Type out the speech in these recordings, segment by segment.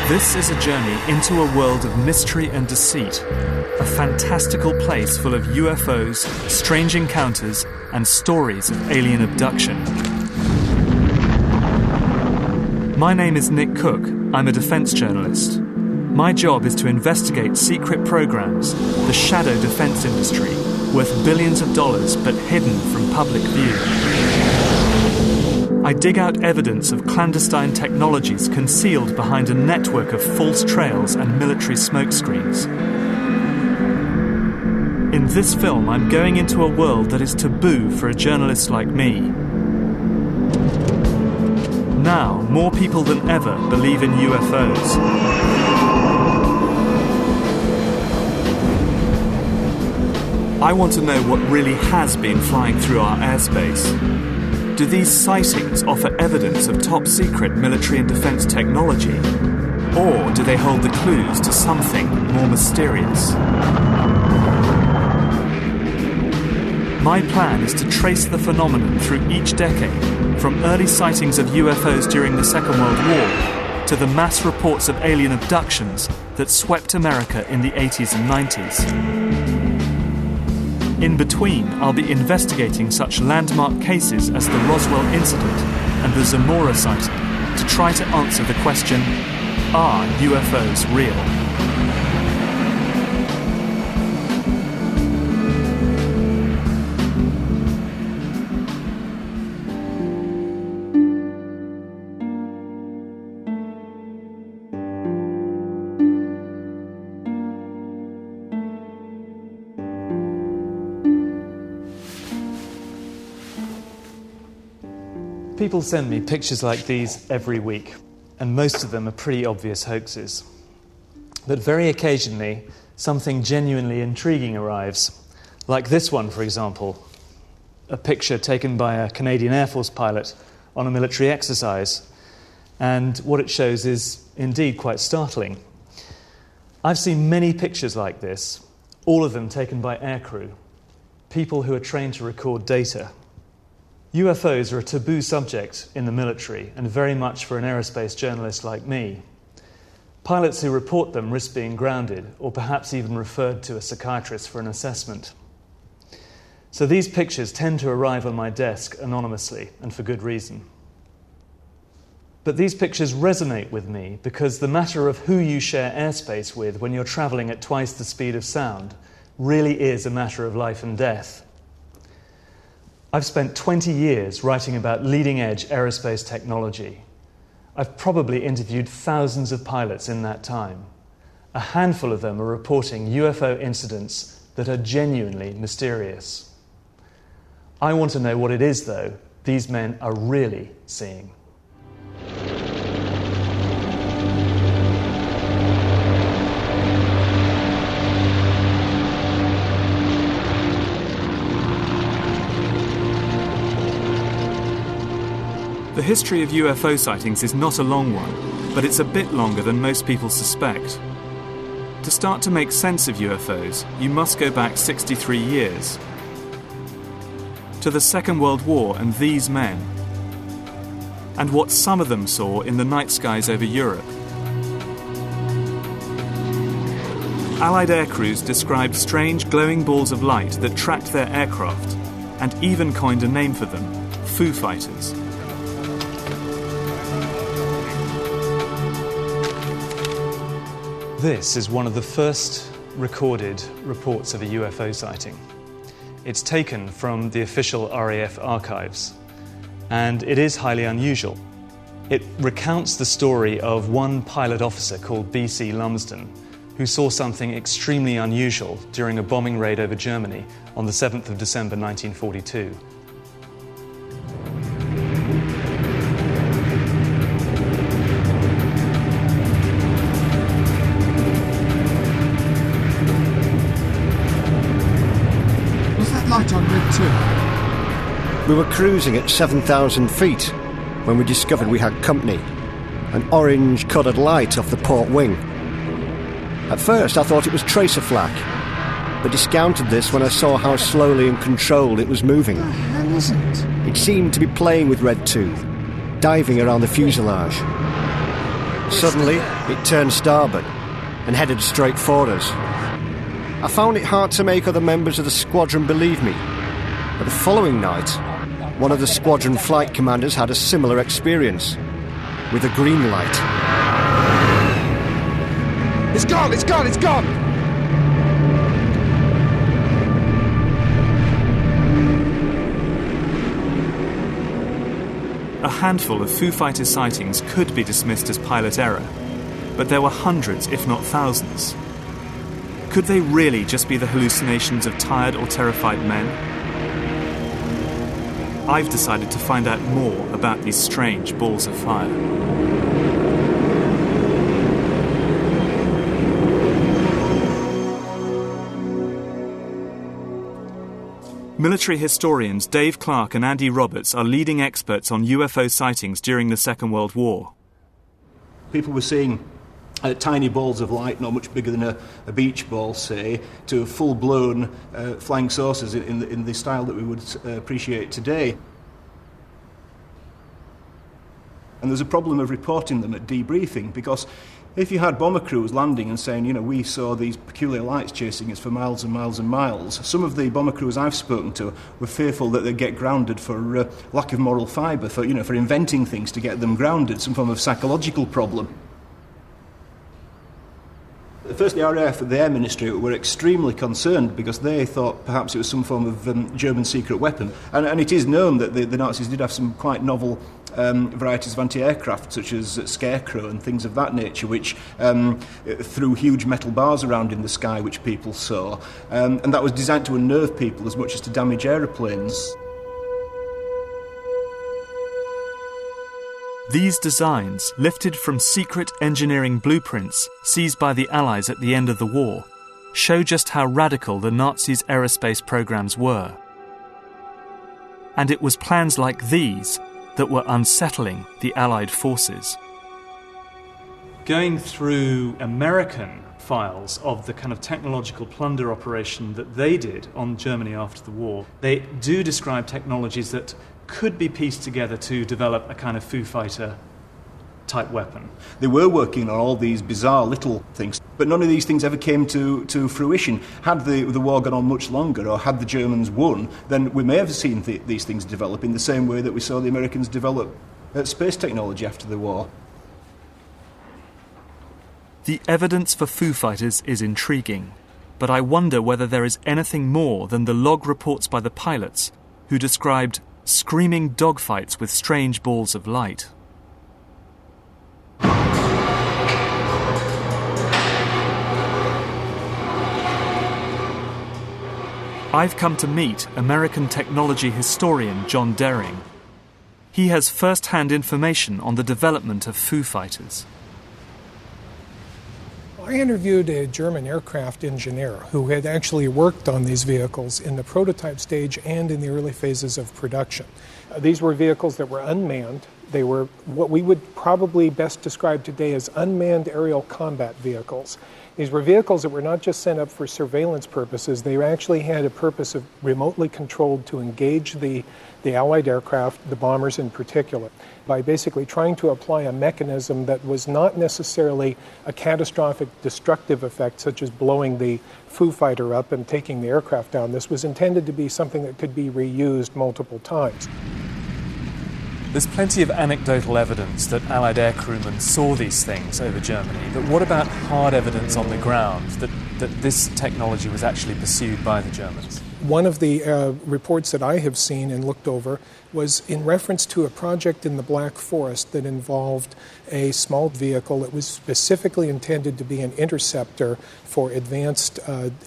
This is a journey into a world of mystery and deceit, a fantastical place full of UFOs, strange encounters, and stories of alien abduction. My name is Nick Cook. I'm a defense journalist. My job is to investigate secret programs, the shadow defense industry, worth billions of dollars but hidden from public view. I dig out evidence of clandestine technologies concealed behind a network of false trails and military smokescreens. In this film, I'm going into a world that is taboo for a journalist like me. Now, more people than ever believe in UFOs. I want to know what really has been flying through our airspace. Do these sightings offer evidence of top-secret military and defense technology? Or do they hold the clues to something more mysterious? My plan is to trace the phenomenon through each decade, from early sightings of UFOs during the Second World War to the mass reports of alien abductions that swept America in the 80s and 90s. In between, I'll be investigating such landmark cases as the Roswell incident and the Zamora sighting to try to answer the question, are UFOs real? People send me pictures like these every week, and most of them are pretty obvious hoaxes. But very occasionally, something genuinely intriguing arrives, like this one, for example, a picture taken by a Canadian Air Force pilot on a military exercise, and what it shows is indeed quite startling. I've seen many pictures like this, all of them taken by aircrew, people who are trained to record data. UFOs are a taboo subject in the military and very much for an aerospace journalist like me. Pilots who report them risk being grounded or perhaps even referred to a psychiatrist for an assessment. So these pictures tend to arrive on my desk anonymously and for good reason. But these pictures resonate with me because the matter of who you share airspace with when you're traveling at twice the speed of sound really is a matter of life and death. I've spent 20 years writing about leading-edge aerospace technology. I've probably interviewed thousands of pilots in that time. A handful of them are reporting UFO incidents that are genuinely mysterious. I want to know what it is, though, these men are really seeing. The history of UFO sightings is not a long one, but it's a bit longer than most people suspect. To start to make sense of UFOs, you must go back 63 years. To the Second World War and these men, and what some of them saw in the night skies over Europe. Allied aircrews described strange glowing balls of light that tracked their aircraft, and even coined a name for them, Foo Fighters. This is one of the first recorded reports of a UFO sighting. It's taken from the official RAF archives, and it is highly unusual. It recounts the story of one pilot officer called B.C. Lumsden, who saw something extremely unusual during a bombing raid over Germany on the 7th of December 1942. On Red 2. We were cruising at 7,000 feet when we discovered we had company, an orange-coloured light off the port wing. At first I thought it was tracer flak, but discounted this when I saw how slowly and controlled it was moving. What the hell is it? It seemed to be playing with Red 2, diving around the fuselage. Suddenly, it turned starboard and headed straight for us. I found it hard to make other members of the squadron believe me, but the following night, one of the squadron flight commanders had a similar experience, with a green light. It's gone, it's gone, it's gone! A handful of Foo Fighters sightings could be dismissed as pilot error, but there were hundreds, if not thousands. Could they really just be the hallucinations of tired or terrified men? I've decided to find out more about these strange balls of fire. Military historians Dave Clark and Andy Roberts are leading experts on UFO sightings during the Second World War. People were seeing tiny balls of light, not much bigger than a beach ball, say, to full-blown flying saucers in the style that we would appreciate today. And there's a problem of reporting them at debriefing, because if you had bomber crews landing and saying, you know, we saw these peculiar lights chasing us for miles and miles and miles, some of the bomber crews I've spoken to were fearful that they'd get grounded for lack of moral fibre, for inventing things to get them grounded, some form of psychological problem. First, the RAF and the Air Ministry were extremely concerned because they thought perhaps it was some form of German secret weapon. And it is known that the Nazis did have some quite novel varieties of anti-aircraft, such as Scarecrow and things of that nature, which threw huge metal bars around in the sky, which people saw. And that was designed to unnerve people as much as to damage aeroplanes. These designs, lifted from secret engineering blueprints seized by the Allies at the end of the war, show just how radical the Nazis' aerospace programs were. And it was plans like these that were unsettling the Allied forces. Going through American files of the kind of technological plunder operation that they did on Germany after the war, they do describe technologies that could be pieced together to develop a kind of Foo Fighter type weapon. They were working on all these bizarre little things, but none of these things ever came to fruition. Had the war gone on much longer, or had the Germans won, then we may have seen these things develop in the same way that we saw the Americans develop space technology after the war. The evidence for Foo Fighters is intriguing, but I wonder whether there is anything more than the log reports by the pilots who described screaming dogfights with strange balls of light. I've come to meet American technology historian John Dering. He has first-hand information on the development of Foo Fighters. I interviewed a German aircraft engineer who had actually worked on these vehicles in the prototype stage and in the early phases of production. These were vehicles that were unmanned. They were what we would probably best describe today as unmanned aerial combat vehicles. These were vehicles that were not just sent up for surveillance purposes. They actually had a purpose of remotely controlled to engage the Allied aircraft, the bombers in particular, by basically trying to apply a mechanism that was not necessarily a catastrophic destructive effect, such as blowing the Foo Fighter up and taking the aircraft down. This was intended to be something that could be reused multiple times. There's plenty of anecdotal evidence that Allied air crewmen saw these things over Germany, but what about hard evidence on the ground that this technology was actually pursued by the Germans? One of the reports that I have seen and looked over was in reference to a project in the Black Forest that involved a small vehicle that was specifically intended to be an interceptor for advanced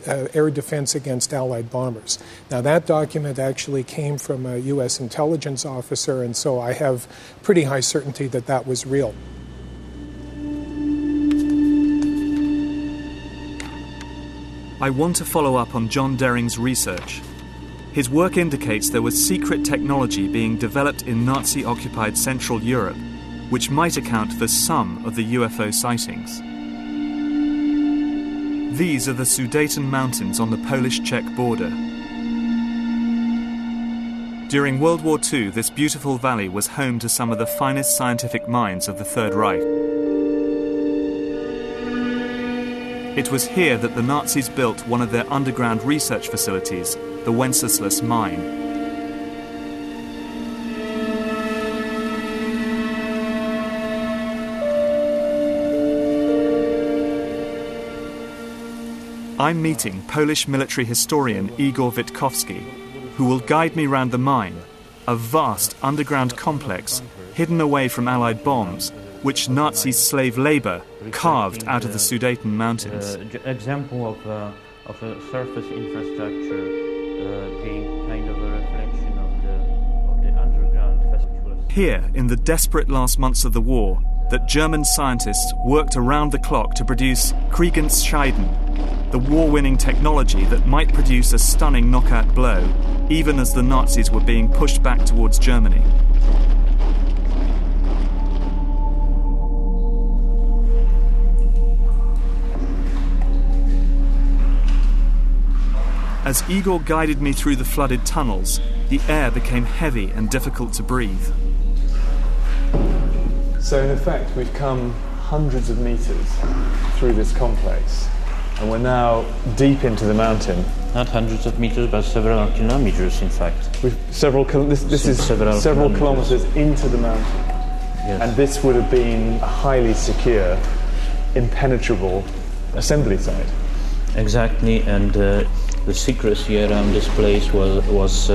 air defense against Allied bombers. Now, that document actually came from a U.S. intelligence officer, and so I have pretty high certainty that that was real. I want to follow up on John Dering's research. His work indicates there was secret technology being developed in Nazi-occupied Central Europe, which might account for some of the UFO sightings. These are the Sudeten Mountains on the Polish-Czech border. During World War II, this beautiful valley was home to some of the finest scientific minds of the Third Reich. It was here that the Nazis built one of their underground research facilities, the Wenceslas mine. I'm meeting Polish military historian Igor Witkowski, who will guide me round the mine, a vast underground complex hidden away from Allied bombs, which Nazi slave labour carved out of the Sudeten mountains. Example of a surface infrastructure being kind of a reflection of the underground festivals. Here, in the desperate last months of the war, that German scientists worked around the clock to produce Kriegensscheiden, the war-winning technology that might produce a stunning knockout blow, even as the Nazis were being pushed back towards Germany. As Igor guided me through the flooded tunnels, the air became heavy and difficult to breathe. So in effect, we've come hundreds of metres through this complex, and we're now deep into the mountain. Not hundreds of meters, but several kilometers, in fact. This is several kilometres into the mountain. Yes. And this would have been a highly secure, impenetrable assembly site. Exactly, and the secrecy around this place was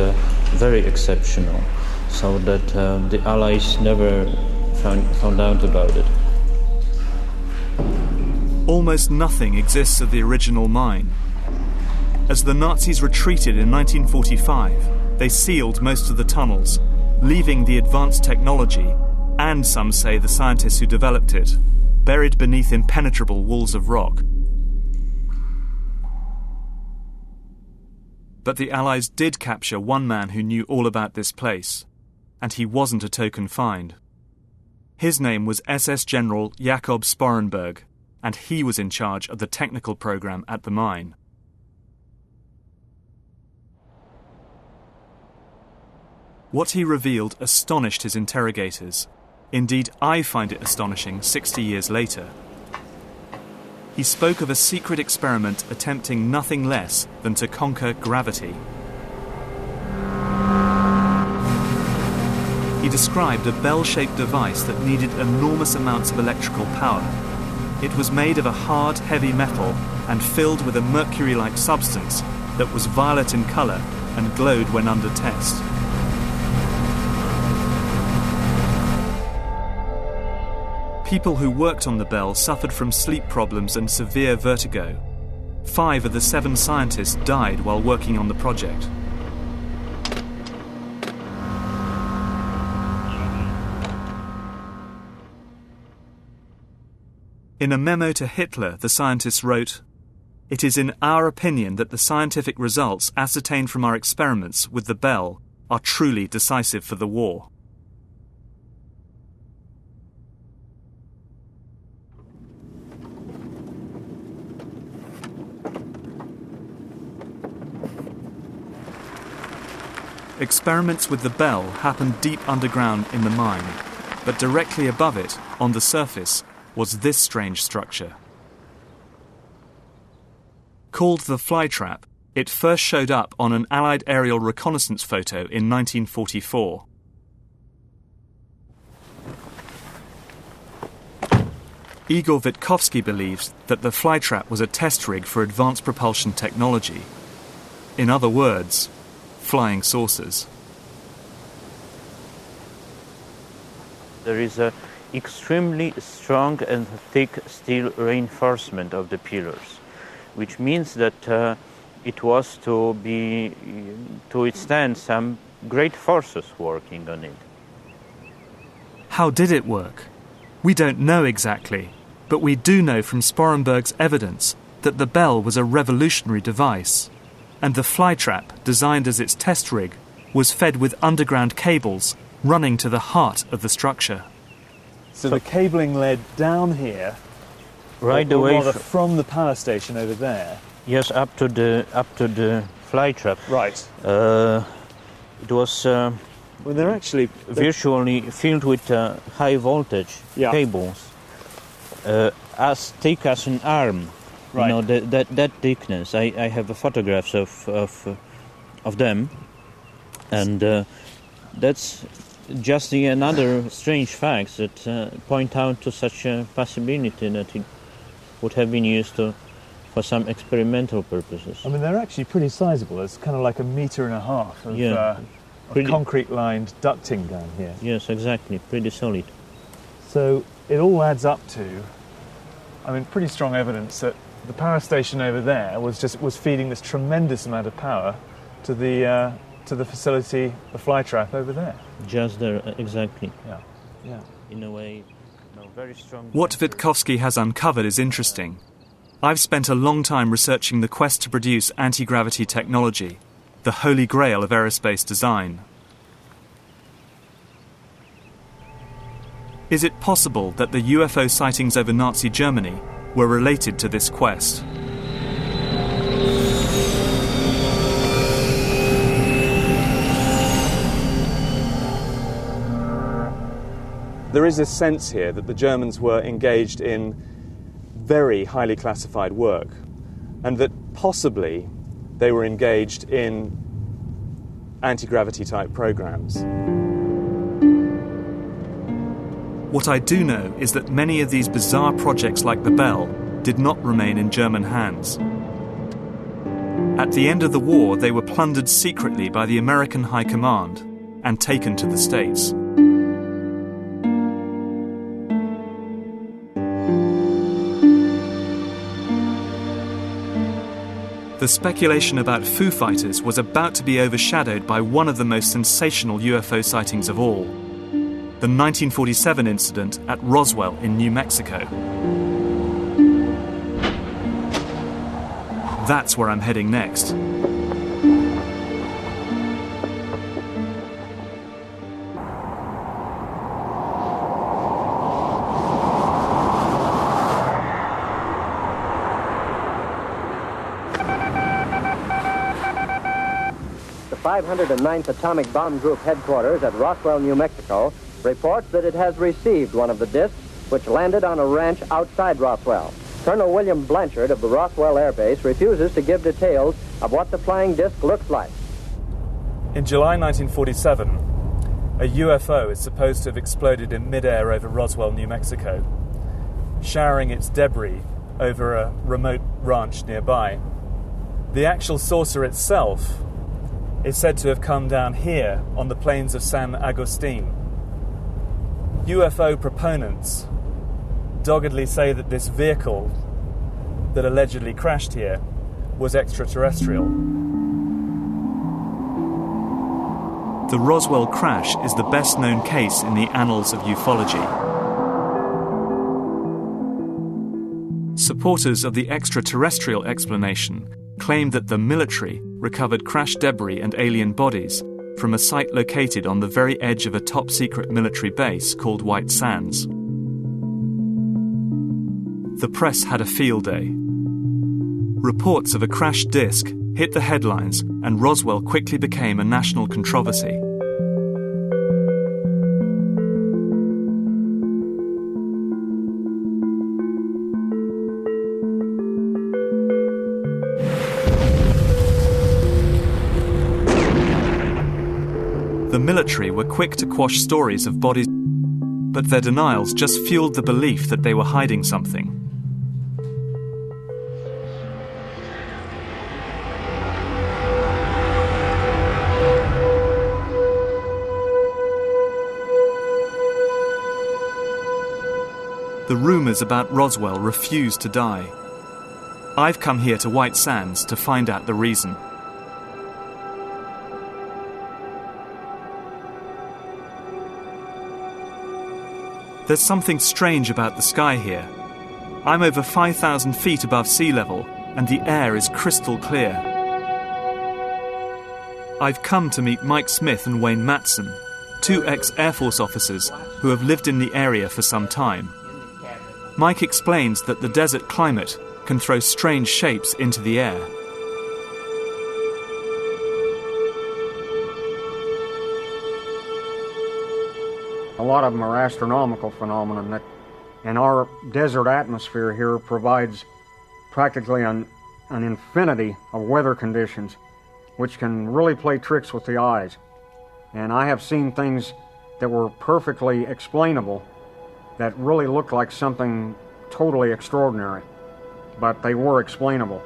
very exceptional, so that the Allies never found out about it. Almost nothing exists of the original mine. As the Nazis retreated in 1945, they sealed most of the tunnels, leaving the advanced technology, and some say the scientists who developed it, buried beneath impenetrable walls of rock. But the Allies did capture one man who knew all about this place, and he wasn't a token find. His name was SS General Jakob Sporenberg, and he was in charge of the technical program at the mine. What he revealed astonished his interrogators. Indeed, I find it astonishing 60 years later. He spoke of a secret experiment attempting nothing less than to conquer gravity. He described a bell-shaped device that needed enormous amounts of electrical power. It was made of a hard, heavy metal and filled with a mercury-like substance that was violet in colour and glowed when under test. People who worked on the bell suffered from sleep problems and severe vertigo. 5 of the 7 scientists died while working on the project. In a memo to Hitler, the scientists wrote, "It is in our opinion that the scientific results ascertained from our experiments with the bell are truly decisive for the war." Experiments with the bell happened deep underground in the mine, but directly above it, on the surface, was this strange structure. Called the flytrap, it first showed up on an Allied aerial reconnaissance photo in 1944. Igor Witkowski believes that the flytrap was a test rig for advanced propulsion technology. In other words, flying saucers. There is a extremely strong and thick steel reinforcement of the pillars, which means that it was to withstand some great forces working on it. How did it work? We don't know exactly, but we do know from Sporenberg's evidence that the bell was a revolutionary device, and the flytrap, designed as its test rig, was fed with underground cables running to the heart of the structure. So the cabling led down here, right or away rather from the power station over there. Yes, up to the flytrap. Right. It was Well, they're actually virtually filled with high voltage cables, as thick as an arm. Right. You know, that thickness. I have photographs of them, and that's just another strange fact that point out to such a possibility that it would have been used for some experimental purposes. I mean, they're actually pretty sizable. It's kind of like 1.5 meters of concrete-lined ducting down here. Yes, exactly. Pretty solid. So it all adds up to, I mean, pretty strong evidence that the power station over there was feeding this tremendous amount of power to the facility, the fly trap over there. Just there, exactly. Yeah. In a way, very strong. What Witkowski has uncovered is interesting. I've spent a long time researching the quest to produce anti-gravity technology, the holy grail of aerospace design. Is it possible that the UFO sightings over Nazi Germany were related to this quest? There is a sense here that the Germans were engaged in very highly classified work, and that possibly they were engaged in anti-gravity type programs. What I do know is that many of these bizarre projects like the Bell did not remain in German hands. At the end of the war, they were plundered secretly by the American High Command and taken to the States. The speculation about Foo Fighters was about to be overshadowed by one of the most sensational UFO sightings of all, the 1947 incident at Roswell in New Mexico. That's where I'm heading next. The 509th Atomic Bomb Group headquarters at Roswell, New Mexico, reports that it has received one of the discs which landed on a ranch outside Roswell. Colonel William Blanchard of the Roswell Air Base refuses to give details of what the flying disc looks like. In July 1947, a UFO is supposed to have exploded in midair over Roswell, New Mexico, showering its debris over a remote ranch nearby. The actual saucer itself is said to have come down here on the plains of San Agustin. UFO proponents doggedly say that this vehicle that allegedly crashed here was extraterrestrial. The Roswell crash is the best known case in the annals of ufology. Supporters of the extraterrestrial explanation claim that the military recovered crash debris and alien bodies from a site located on the very edge of a top-secret military base called White Sands. The press had a field day. Reports of a crashed disc hit the headlines, and Roswell quickly became a national controversy. The military were quick to quash stories of bodies, but their denials just fueled the belief that they were hiding something. The rumours about Roswell refused to die. I've come here to White Sands to find out the reason. There's something strange about the sky here. I'm over 5,000 feet above sea level, and the air is crystal clear. I've come to meet Mike Smith and Wayne Matson, two ex-Air Force officers who have lived in the area for some time. Mike explains that the desert climate can throw strange shapes into the air. A lot of them are astronomical phenomena that, and our desert atmosphere here provides practically an infinity of weather conditions which can really play tricks with the eyes. And I have seen things that were perfectly explainable that really looked like something totally extraordinary, but they were explainable.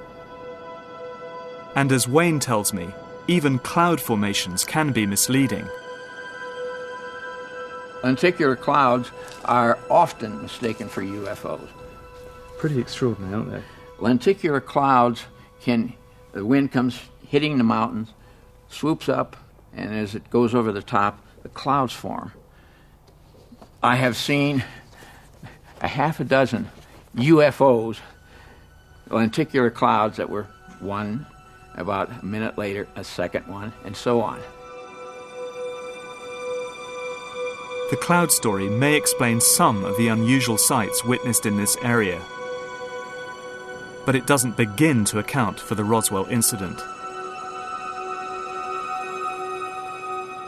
And as Wayne tells me, even cloud formations can be misleading. Lenticular clouds are often mistaken for UFOs. Pretty extraordinary, aren't they? Lenticular clouds the wind comes hitting the mountains, swoops up, and as it goes over the top, the clouds form. I have seen a half a dozen UFOs, lenticular clouds that were one, about a minute later, a second one, and so on. The cloud story may explain some of the unusual sights witnessed in this area, but it doesn't begin to account for the Roswell incident.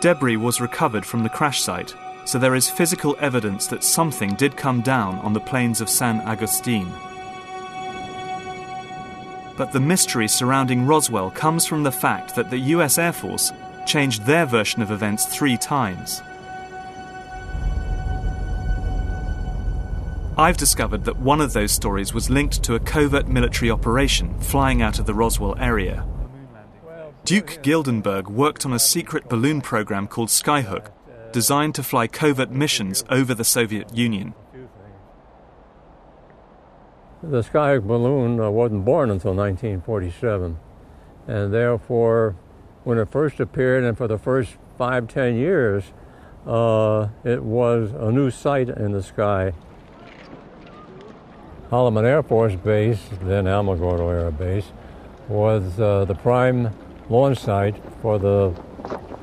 Debris was recovered from the crash site, so there is physical evidence that something did come down on the plains of San Agustin. But the mystery surrounding Roswell comes from the fact that the US Air Force changed their version of events 3 times. I've discovered that one of those stories was linked to a covert military operation flying out of the Roswell area. Duke Gildenberg worked on a secret balloon program called Skyhook, designed to fly covert missions over the Soviet Union. The Skyhook balloon wasn't born until 1947, and therefore, when it first appeared and for the first 5-10 years, it was a new sight in the sky. Holloman Air Force Base, then Alamogordo Air Base, was the prime launch site for the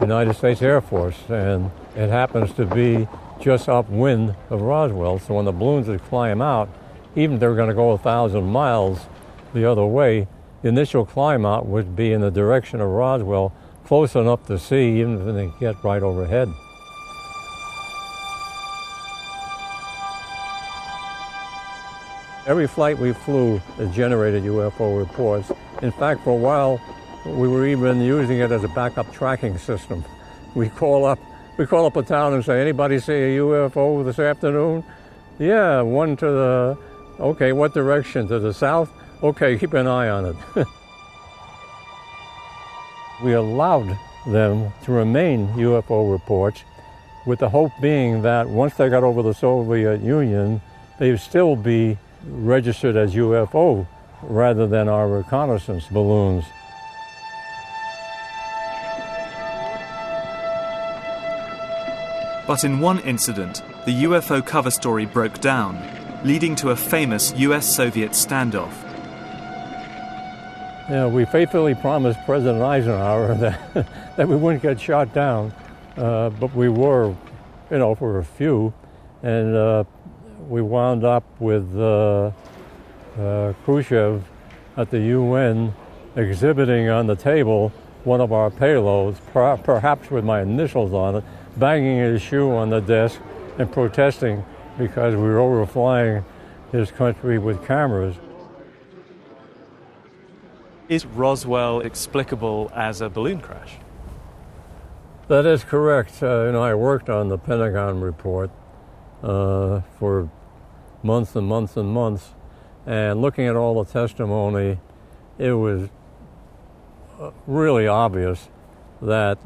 United States Air Force, and it happens to be just upwind of Roswell, so when the balloons would climb out, even if they were going to go 1,000 miles the other way, the initial climb out would be in the direction of Roswell, close enough to see, even if they get right overhead. Every flight we flew generated UFO reports. In fact, for a while, we were even using it as a backup tracking system. We call up a town and say, anybody see a UFO this afternoon? Yeah, one to the, okay, what direction? To the south? Okay, keep an eye on it. We allowed them to remain UFO reports, with the hope being that once they got over the Soviet Union, they'd still be registered as UFO rather than our reconnaissance balloons. But in one incident, the UFO cover story broke down, leading to a famous US-Soviet standoff. Yeah, we faithfully promised President Eisenhower that we wouldn't get shot down, but we were, for a few, and we wound up with Khrushchev at the UN exhibiting on the table one of our payloads, perhaps with my initials on it, banging his shoe on the desk and protesting because we were overflying his country with cameras. Is Roswell explicable as a balloon crash? That is correct. I worked on the Pentagon report for months and months and months, and looking at all the testimony, it was really obvious that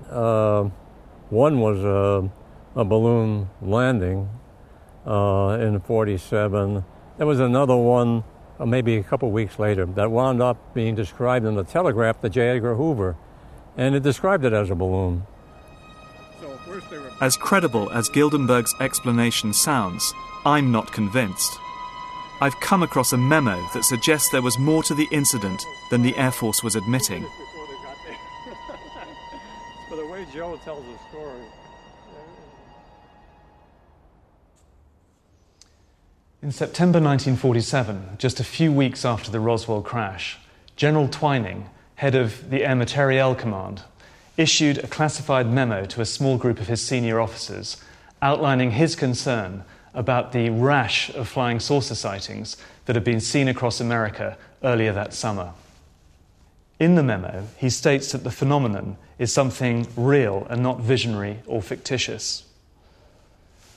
one was a balloon landing in 47. There was another one maybe a couple weeks later that wound up being described in the Telegraph to J. Edgar Hoover, and it described it as a balloon. As credible as Gildenberg's explanation sounds, I'm not convinced. I've come across a memo that suggests there was more to the incident than the Air Force was admitting. For the way Joe tells the story. In September 1947, just a few weeks after the Roswell crash, General Twining, head of the Air Materiel Command, issued a classified memo to a small group of his senior officers outlining his concern about the rash of flying saucer sightings that had been seen across America earlier that summer. In the memo, he states that the phenomenon is something real and not visionary or fictitious,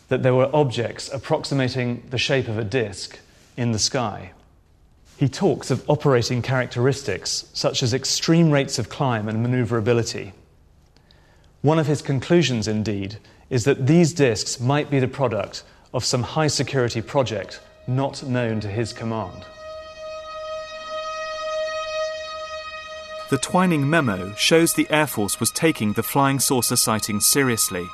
that there were objects approximating the shape of a disk in the sky. He talks of operating characteristics such as extreme rates of climb and maneuverability. One of his conclusions, indeed, is that these disks might be the product of some high-security project not known to his command. The Twining memo shows the Air Force was taking the flying saucer sighting seriously.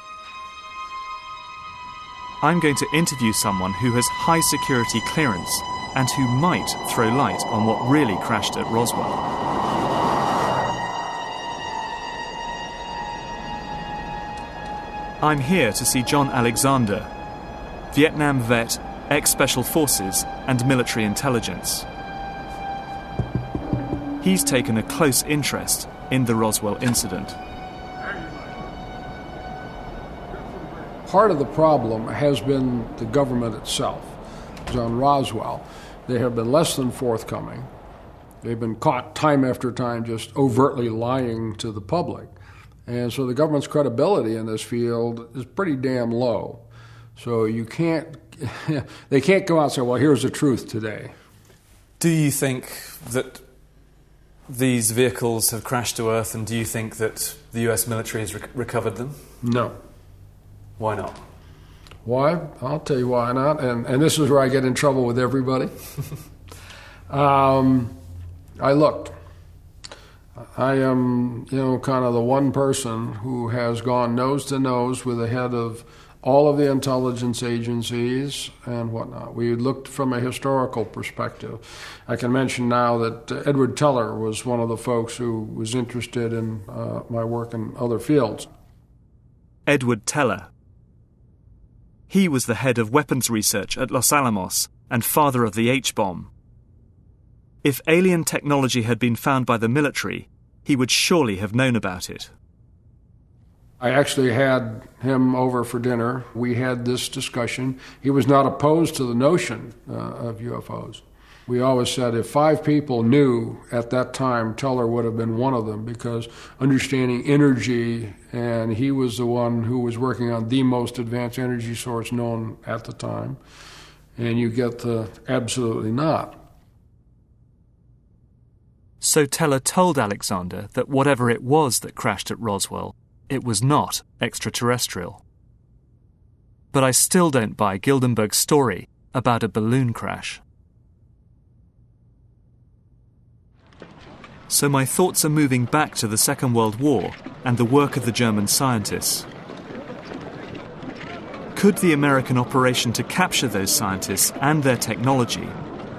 I'm going to interview someone who has high security clearance and who might throw light on what really crashed at Roswell. I'm here to see John Alexander, Vietnam vet, ex-Special Forces and military intelligence. He's taken a close interest in the Roswell incident. Part of the problem has been the government itself. On Roswell, they have been less than forthcoming. They've been caught time after time just overtly lying to the public. And so the government's credibility in this field is pretty damn low. So you can't, they can't come out and say, well, here's the truth today. Do you think that these vehicles have crashed to Earth, and do you think that the US military has recovered them? No. Why not? Why? I'll tell you why not. And this is where I get in trouble with everybody. I looked. I am, kind of the one person who has gone nose to nose with the head of all of the intelligence agencies and whatnot. We looked from a historical perspective. I can mention now that Edward Teller was one of the folks who was interested in my work in other fields. Edward Teller. He was the head of weapons research at Los Alamos and father of the H-bomb. If alien technology had been found by the military, he would surely have known about it. I actually had him over for dinner. We had this discussion. He was not opposed to the notion of UFOs. We always said if 5 people knew at that time, Teller would have been one of them, because understanding energy, and he was the one who was working on the most advanced energy source known at the time, and you get the absolutely not. So Teller told Alexander that whatever it was that crashed at Roswell, it was not extraterrestrial. But I still don't buy Gildenberg's story about a balloon crash. So my thoughts are moving back to the Second World War and the work of the German scientists. Could the American operation to capture those scientists and their technology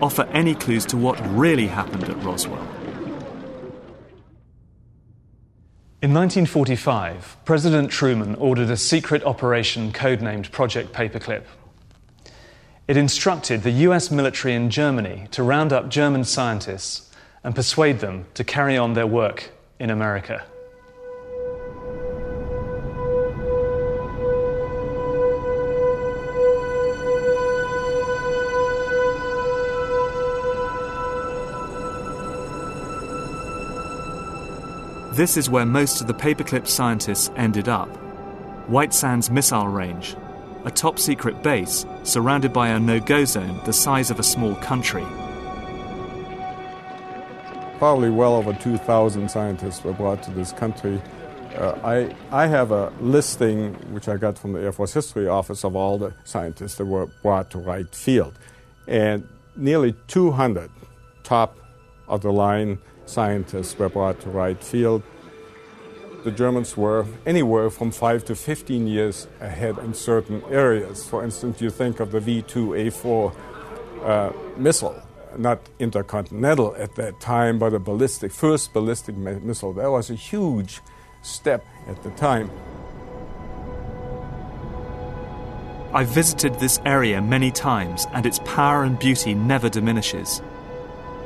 offer any clues to what really happened at Roswell? In 1945, President Truman ordered a secret operation codenamed Project Paperclip. It instructed the US military in Germany to round up German scientists and persuade them to carry on their work in America. This is where most of the Paperclip scientists ended up. White Sands Missile Range, a top-secret base surrounded by a no-go zone the size of a small country. Probably well over 2,000 scientists were brought to this country. I have a listing, which I got from the Air Force History Office, of all the scientists that were brought to Wright Field. And nearly 200 top-of-the-line scientists were brought to Wright Field. The Germans were anywhere from 5 to 15 years ahead in certain areas. For instance, you think of the V-2A4 missile, not intercontinental at that time, but a first ballistic missile. That was a huge step at the time. I've visited this area many times, and its power and beauty never diminishes.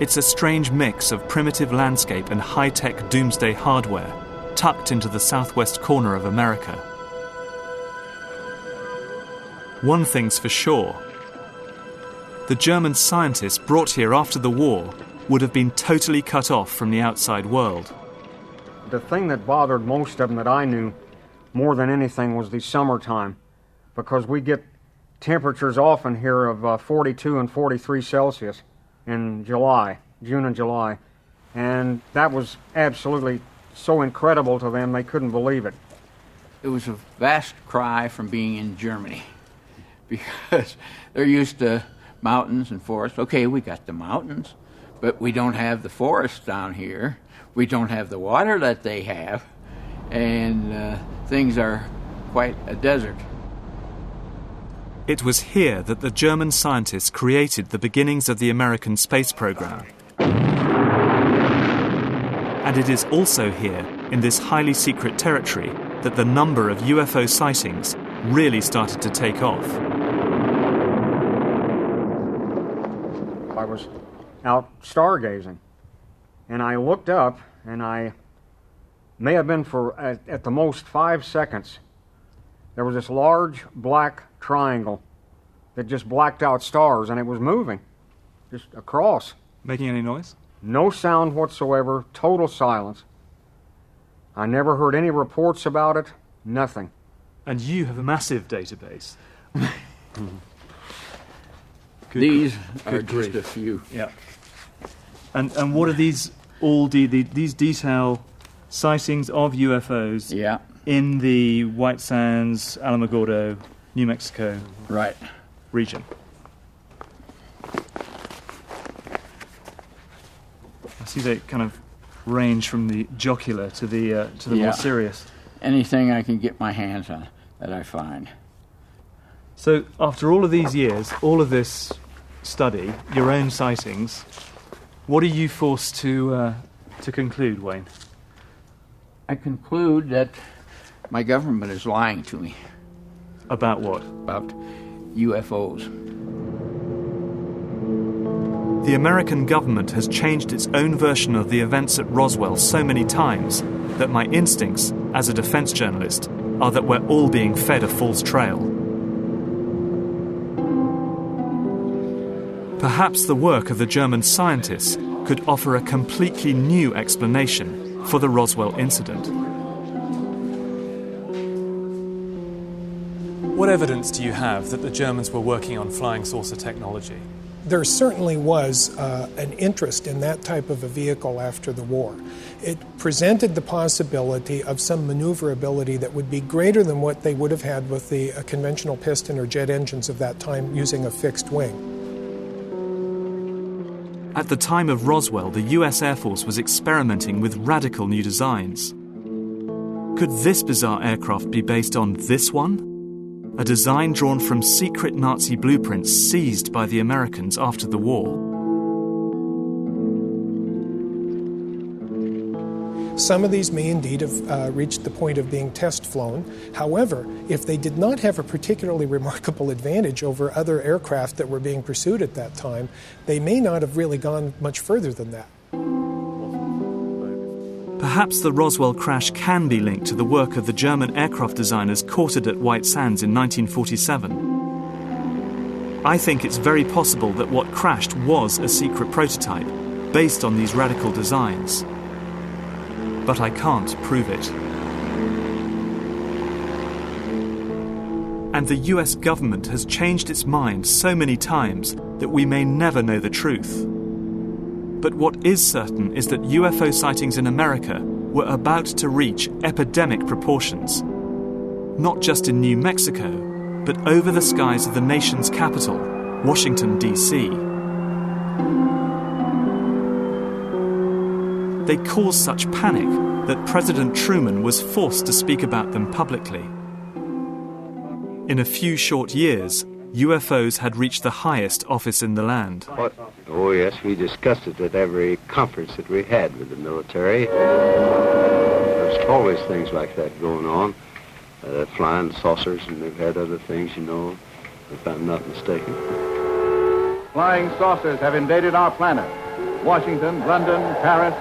It's a strange mix of primitive landscape and high-tech doomsday hardware, tucked into the southwest corner of America. one thing's for sure. The German scientists brought here after the war would have been totally cut off from the outside world. The thing that bothered most of them that I knew more than anything was the summertime, because we get temperatures often here of 42 and 43 Celsius in July, June and July, and that was absolutely so incredible to them they couldn't believe it. It was a vast cry from being in Germany, because they're used to mountains and forests. Okay, we got the mountains, but we don't have the forests down here. We don't have the water that they have, and things are quite a desert. It was here that the German scientists created the beginnings of the American space program. And it is also here, in this highly secret territory, that the number of UFO sightings really started to take off. I was out stargazing, and I looked up, and I may have been for at the most 5 seconds. There was this large black triangle that just blacked out stars, and it was moving just across. Making any noise? No sound whatsoever, total silence. I never heard any reports about it, nothing. And you have a massive database. These are just a few. Yeah. And what are these all these detail sightings of UFOs in the White Sands, Alamogordo, New Mexico region? I see they kind of range from the jocular to the more serious. Anything I can get my hands on that I find. So after all of these years, all of this study, your own sightings, what are you forced to conclude, Wayne? I conclude that my government is lying to me. About what? About UFOs. The American government has changed its own version of the events at Roswell so many times that my instincts, as a defense journalist, are that we're all being fed a false trail. Perhaps the work of the German scientists could offer a completely new explanation for the Roswell incident. What evidence do you have that the Germans were working on flying saucer technology? There certainly was an interest in that type of a vehicle after the war. It presented the possibility of some maneuverability that would be greater than what they would have had with the conventional piston or jet engines of that time using a fixed wing. At the time of Roswell, the US Air Force was experimenting with radical new designs. Could this bizarre aircraft be based on this one? A design drawn from secret Nazi blueprints seized by the Americans after the war. Some of these may indeed have reached the point of being test flown. However, if they did not have a particularly remarkable advantage over other aircraft that were being pursued at that time, they may not have really gone much further than that. Perhaps the Roswell crash can be linked to the work of the German aircraft designers quartered at White Sands in 1947. I think it's very possible that what crashed was a secret prototype based on these radical designs. But I can't prove it. And the US government has changed its mind so many times that we may never know the truth. But what is certain is that UFO sightings in America were about to reach epidemic proportions. Not just in New Mexico, but over the skies of the nation's capital, Washington, D.C. They caused such panic that President Truman was forced to speak about them publicly. In a few short years, UFOs had reached the highest office in the land. What? Oh, yes, we discussed it at every conference that we had with the military. There's always things like that going on. Flying saucers, and they've had other things, you know, if I'm not mistaken. Flying saucers have invaded our planet. Washington, London, Paris.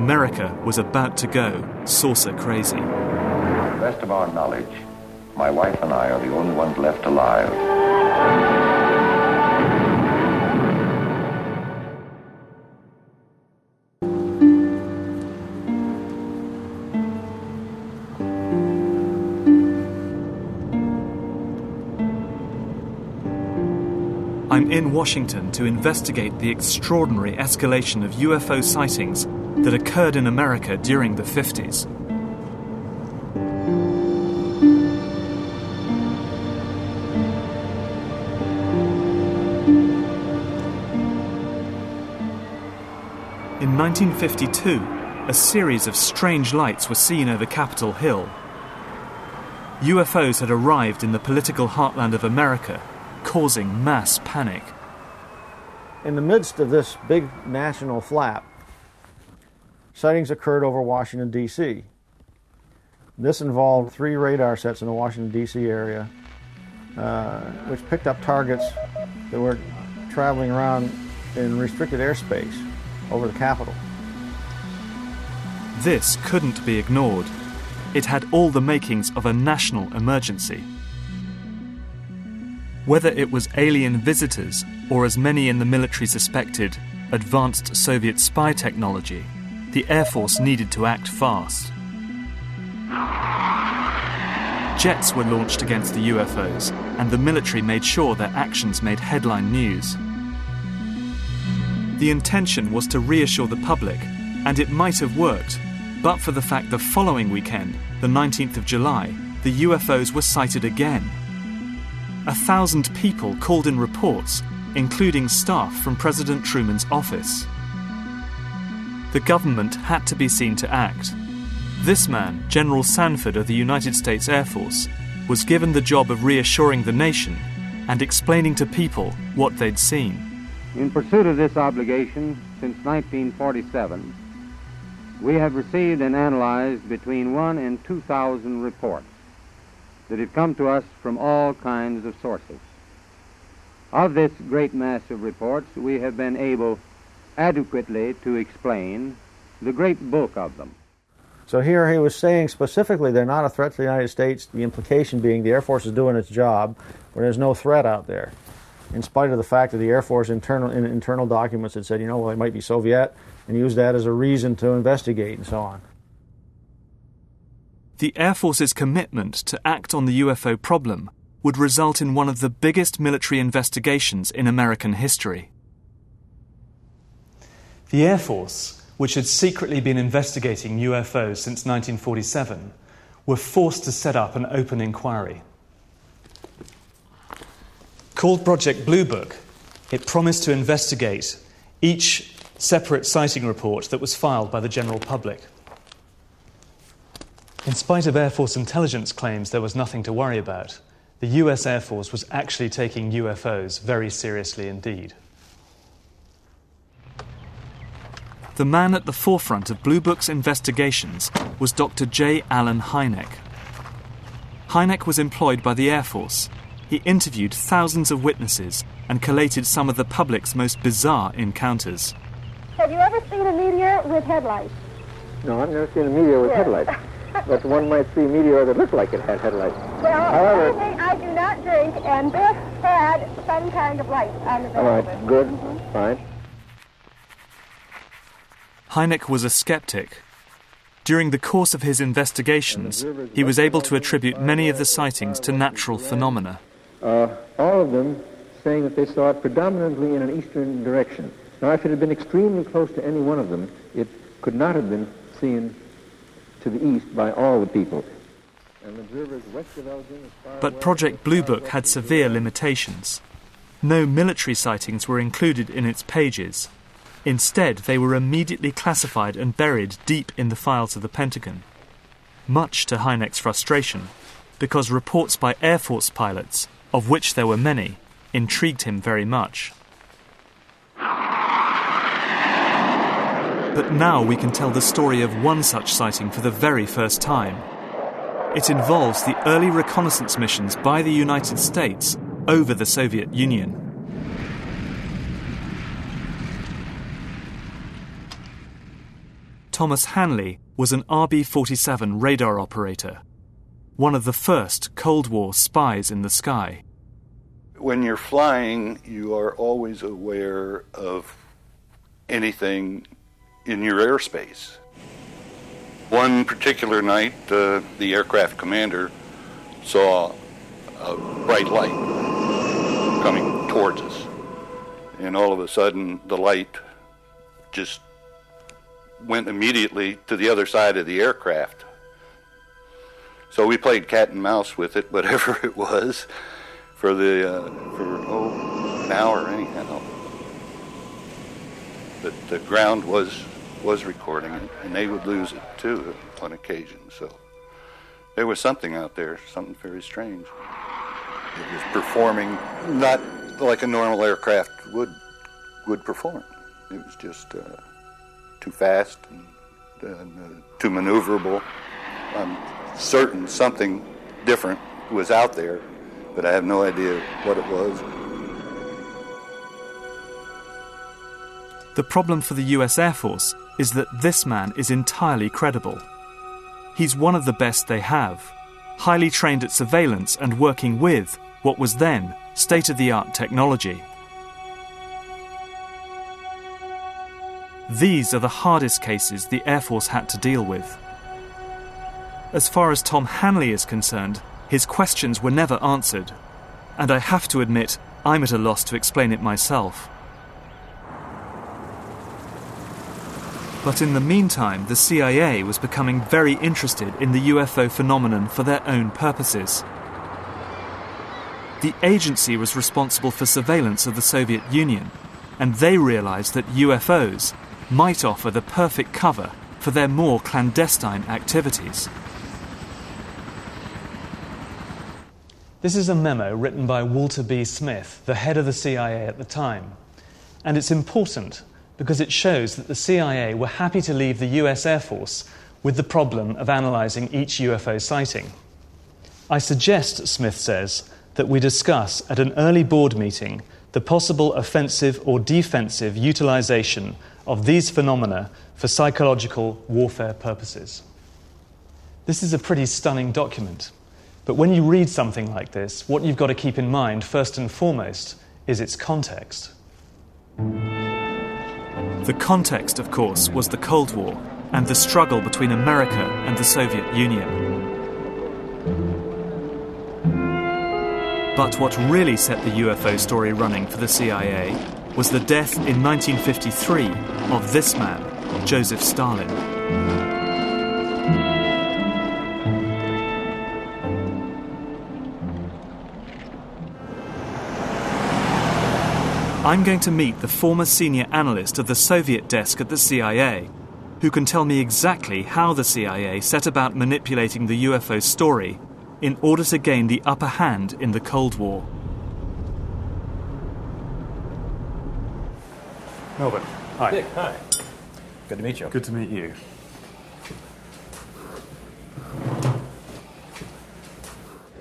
America was about to go saucer crazy. To the best of our knowledge, my wife and I are the only ones left alive. I'm in Washington to investigate the extraordinary escalation of UFO sightings that occurred in America during the 50s. In 1952, a series of strange lights were seen over Capitol Hill. UFOs had arrived in the political heartland of America, causing mass panic. In the midst of this big national flap, sightings occurred over Washington, D.C. This involved 3 radar sets in the Washington, D.C. area, which picked up targets that were traveling around in restricted airspace over the Capitol. This couldn't be ignored. It had all the makings of a national emergency. Whether it was alien visitors or, as many in the military suspected, advanced Soviet spy technology, the Air Force needed to act fast. Jets were launched against the UFOs, and the military made sure their actions made headline news. The intention was to reassure the public, and it might have worked, but for the fact the following weekend, the 19th of July, the UFOs were sighted again. 1,000 people called in reports, including staff from President Truman's office. The government had to be seen to act. This man, General Sanford of the United States Air Force, was given the job of reassuring the nation and explaining to people what they'd seen. In pursuit of this obligation, since 1947, we have received and analyzed between 1,000 and 2,000 reports that have come to us from all kinds of sources. Of this great mass of reports, we have been able adequately to explain the great bulk of them. So here he was saying specifically they're not a threat to the United States, the implication being the Air Force is doing its job where there's no threat out there, in spite of the fact that the Air Force internal documents had said, you know, well, it might be Soviet, and used that as a reason to investigate and so on. The Air Force's commitment to act on the UFO problem would result in one of the biggest military investigations in American history. The Air Force, which had secretly been investigating UFOs since 1947, were forced to set up an open inquiry. Called Project Blue Book, it promised to investigate each separate sighting report that was filed by the general public. In spite of Air Force intelligence claims there was nothing to worry about, the US Air Force was actually taking UFOs very seriously indeed. The man at the forefront of Blue Book's investigations was Dr. J. Allen Hynek. Hynek was employed by the Air Force. He interviewed thousands of witnesses and collated some of the public's most bizarre encounters. Have you ever seen a meteor with headlights? No, I've never seen a meteor with headlights. But one might see a meteor that looked like it had headlights. Well, anything I do not drink, and this had some kind of light on the back. All right, good, fine. Hynek was a skeptic. During the course of his investigations, he was able to attribute many of the sightings to natural phenomena. All of them saying that they saw it predominantly in an eastern direction. Now, if it had been extremely close to any one of them, it could not have been seen to the east by all the people. And observers west of Elgin, but Project Blue Book had severe limitations. No military sightings were included in its pages. Instead, they were immediately classified and buried deep in the files of the Pentagon. Much to Hynek's frustration, because reports by Air Force pilots, of which there were many, intrigued him very much. But now we can tell the story of one such sighting for the very first time. It involves the early reconnaissance missions by the United States over the Soviet Union. Thomas Hanley was an RB-47 radar operator, one of the first Cold War spies in the sky. When you're flying, you are always aware of anything in your airspace. One particular night, the aircraft commander saw a bright light coming towards us. And all of a sudden, the light just went immediately to the other side of the aircraft. So we played cat and mouse with it, whatever it was, for an hour anyhow. But the ground was recording it, and they would lose it too on occasion. So there was something out there, something very strange. It was performing not like a normal aircraft would perform. It was just too fast and too maneuverable. I'm certain something different was out there, but I have no idea what it was. The problem for the US Air Force is that this man is entirely credible. He's one of the best they have, highly trained at surveillance and working with what was then state-of-the-art technology. These are the hardest cases the Air Force had to deal with. As far as Tom Hanley is concerned, his questions were never answered, and I have to admit I'm at a loss to explain it myself. But in the meantime, the CIA was becoming very interested in the UFO phenomenon for their own purposes. The agency was responsible for surveillance of the Soviet Union, and they realized that UFOs might offer the perfect cover for their more clandestine activities. This is a memo written by Walter B. Smith, the head of the CIA at the time, and it's important because it shows that the CIA were happy to leave the US Air Force with the problem of analysing each UFO sighting. I suggest, Smith says, that we discuss at an early board meeting the possible offensive or defensive utilisation of these phenomena for psychological warfare purposes. This is a pretty stunning document, but when you read something like this, what you've got to keep in mind, first and foremost, is its context. The context, of course, was the Cold War and the struggle between America and the Soviet Union. But what really set the UFO story running for the CIA was the death in 1953 of this man, Joseph Stalin. I'm going to meet the former senior analyst of the Soviet desk at the CIA, who can tell me exactly how the CIA set about manipulating the UFO story in order to gain the upper hand in the Cold War. Melvin, hi. Dick, hi. Good to meet you. Good to meet you.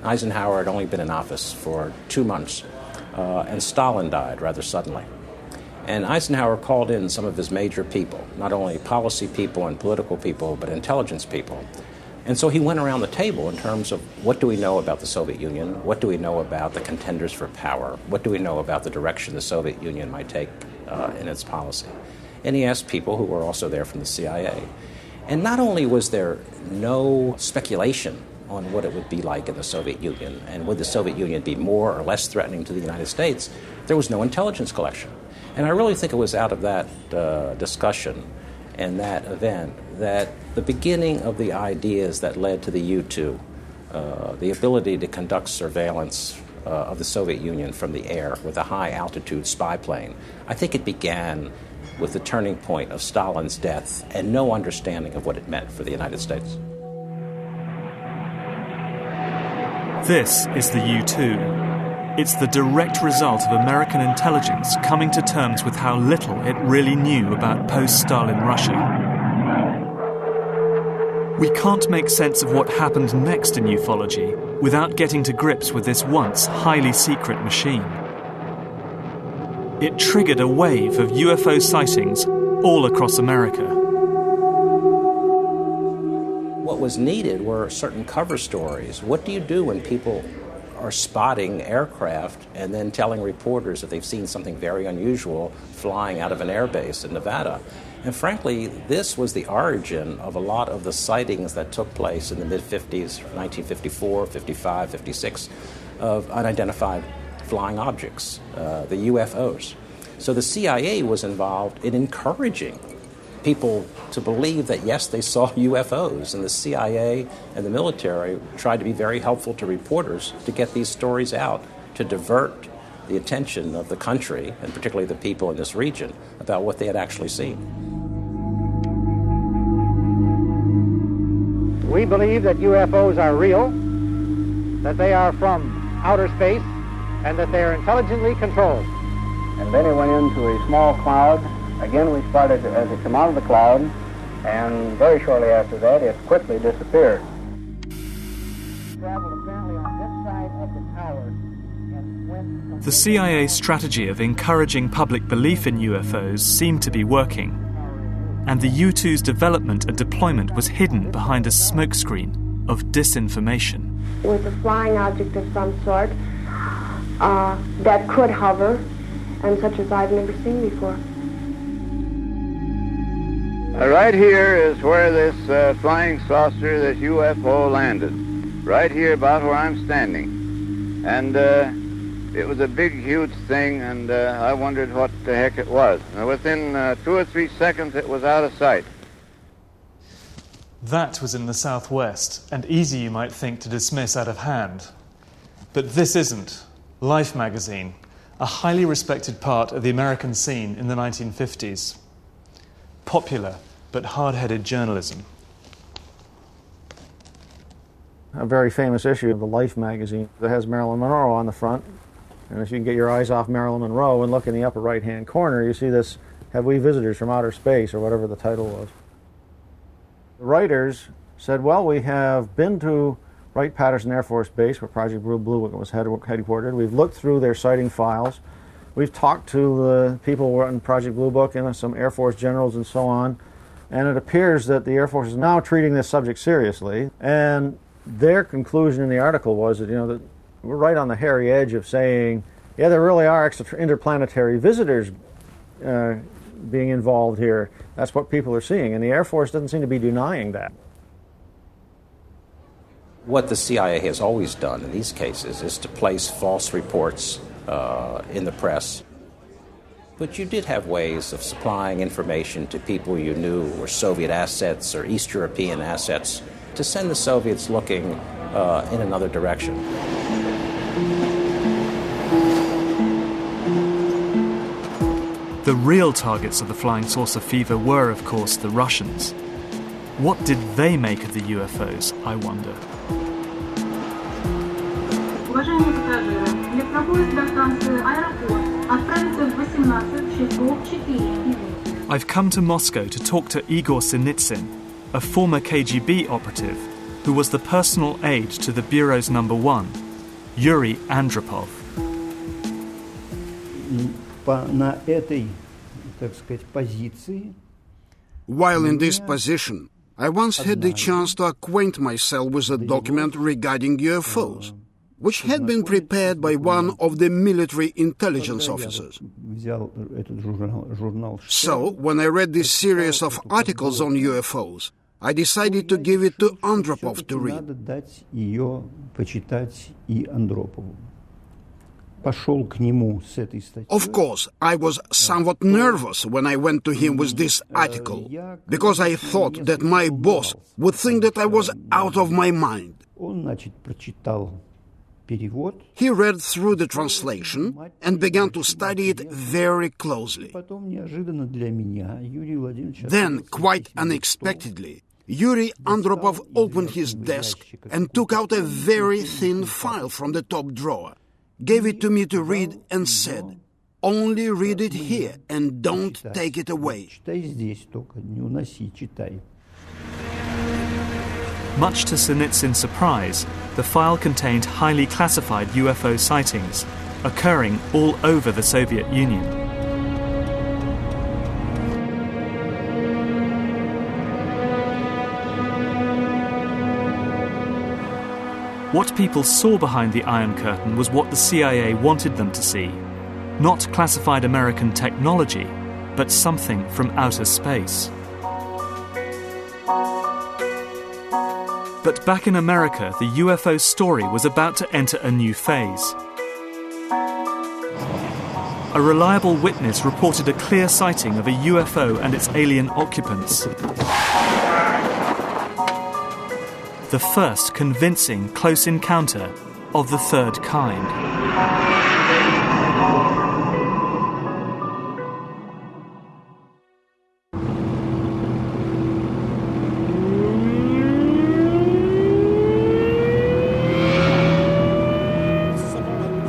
Eisenhower had only been in office for 2 months, and Stalin died rather suddenly. And Eisenhower called in some of his major people, not only policy people and political people, but intelligence people. And so he went around the table in terms of what do we know about the Soviet Union, what do we know about the contenders for power, what do we know about the direction the Soviet Union might take in its policy. And he asked people who were also there from the CIA. And not only was there no speculation on what it would be like in the Soviet Union, and would the Soviet Union be more or less threatening to the United States, there was no intelligence collection. And I really think it was out of that discussion and that event that the beginning of the ideas that led to the U-2, the ability to conduct surveillance of the Soviet Union from the air with a high-altitude spy plane, I think it began with the turning point of Stalin's death and no understanding of what it meant for the United States. This is the U-2. It's the direct result of American intelligence coming to terms with how little it really knew about post-Stalin Russia. We can't make sense of what happened next in ufology without getting to grips with this once highly secret machine. It triggered a wave of UFO sightings all across America. was needed were certain cover stories. What do you do when people are spotting aircraft and then telling reporters that they've seen something very unusual flying out of an airbase in Nevada? And frankly, this was the origin of a lot of the sightings that took place in the mid-50s, 1954, 55, 56, of unidentified flying objects, the UFOs. So the CIA was involved in encouraging people to believe that, yes, they saw UFOs, and the CIA and the military tried to be very helpful to reporters to get these stories out, to divert the attention of the country, and particularly the people in this region, about what they had actually seen. We believe that UFOs are real, that they are from outer space, and that they are intelligently controlled. And then it went into a small cloud. Again, we spotted as it came out of the cloud, and very shortly after that, it quickly disappeared. Traveled apparently on this side of the tower and went... The CIA's strategy of encouraging public belief in UFOs seemed to be working, and the U-2's development and deployment was hidden behind a smokescreen of disinformation. With a flying object of some sort that could hover, and such as I've never seen before. Right here is where this flying saucer, this UFO, landed. Right here about where I'm standing. And it was a big, huge thing, and I wondered what the heck it was. And within 2 or 3 seconds, it was out of sight. That was in the southwest, and easy, you might think, to dismiss out of hand. But this isn't. Life magazine, a highly respected part of the American scene in the 1950s. Popular, but hard-headed journalism. A very famous issue of the Life magazine that has Marilyn Monroe on the front. And if you can get your eyes off Marilyn Monroe and look in the upper right-hand corner, you see this, "Have we visitors from outer space?" or whatever the title was. The writers said, well, we have been to Wright-Patterson Air Force Base, where Project Blue Book was headquartered. We've looked through their sighting files. We've talked to the people who were in Project Blue Book and some Air Force generals and so on. And it appears that the Air Force is now treating this subject seriously. And their conclusion in the article was that, that we're right on the hairy edge of saying, yeah, there really are interplanetary visitors being involved here. That's what people are seeing. And the Air Force doesn't seem to be denying that. What the CIA has always done in these cases is to place false reports in the press. But you did have ways of supplying information to people you knew were Soviet assets or East European assets to send the Soviets looking in another direction. The real targets of the flying saucer fever were, of course, the Russians. What did they make of the UFOs, I wonder? Уважаемые пассажиры, электропоезд до станции «Аэропорт» отправится в 18 часов 4 минуты. I've come to Moscow to talk to Igor Sinitsyn, a former KGB operative who was the personal aide to the Bureau's number 1, Yuri Andropov. While in this position, I once had the chance to acquaint myself with a document regarding UFOs, which had been prepared by one of the military intelligence officers. So, when I read this series of articles on UFOs, I decided to give it to Andropov to read. Of course, I was somewhat nervous when I went to him with this article, because I thought that my boss would think that I was out of my mind. He read through the translation and began to study it very closely. Then, quite unexpectedly, Yuri Andropov opened his desk and took out a very thin file from the top drawer, gave it to me to read and said, "Only read it here and don't take it away." Much to Sinitsyn's surprise, the file contained highly classified UFO sightings occurring all over the Soviet Union. What people saw behind the Iron Curtain was what the CIA wanted them to see. Not classified American technology, but something from outer space. But back in America, the UFO story was about to enter a new phase. A reliable witness reported a clear sighting of a UFO and its alien occupants. The first convincing close encounter of the third kind.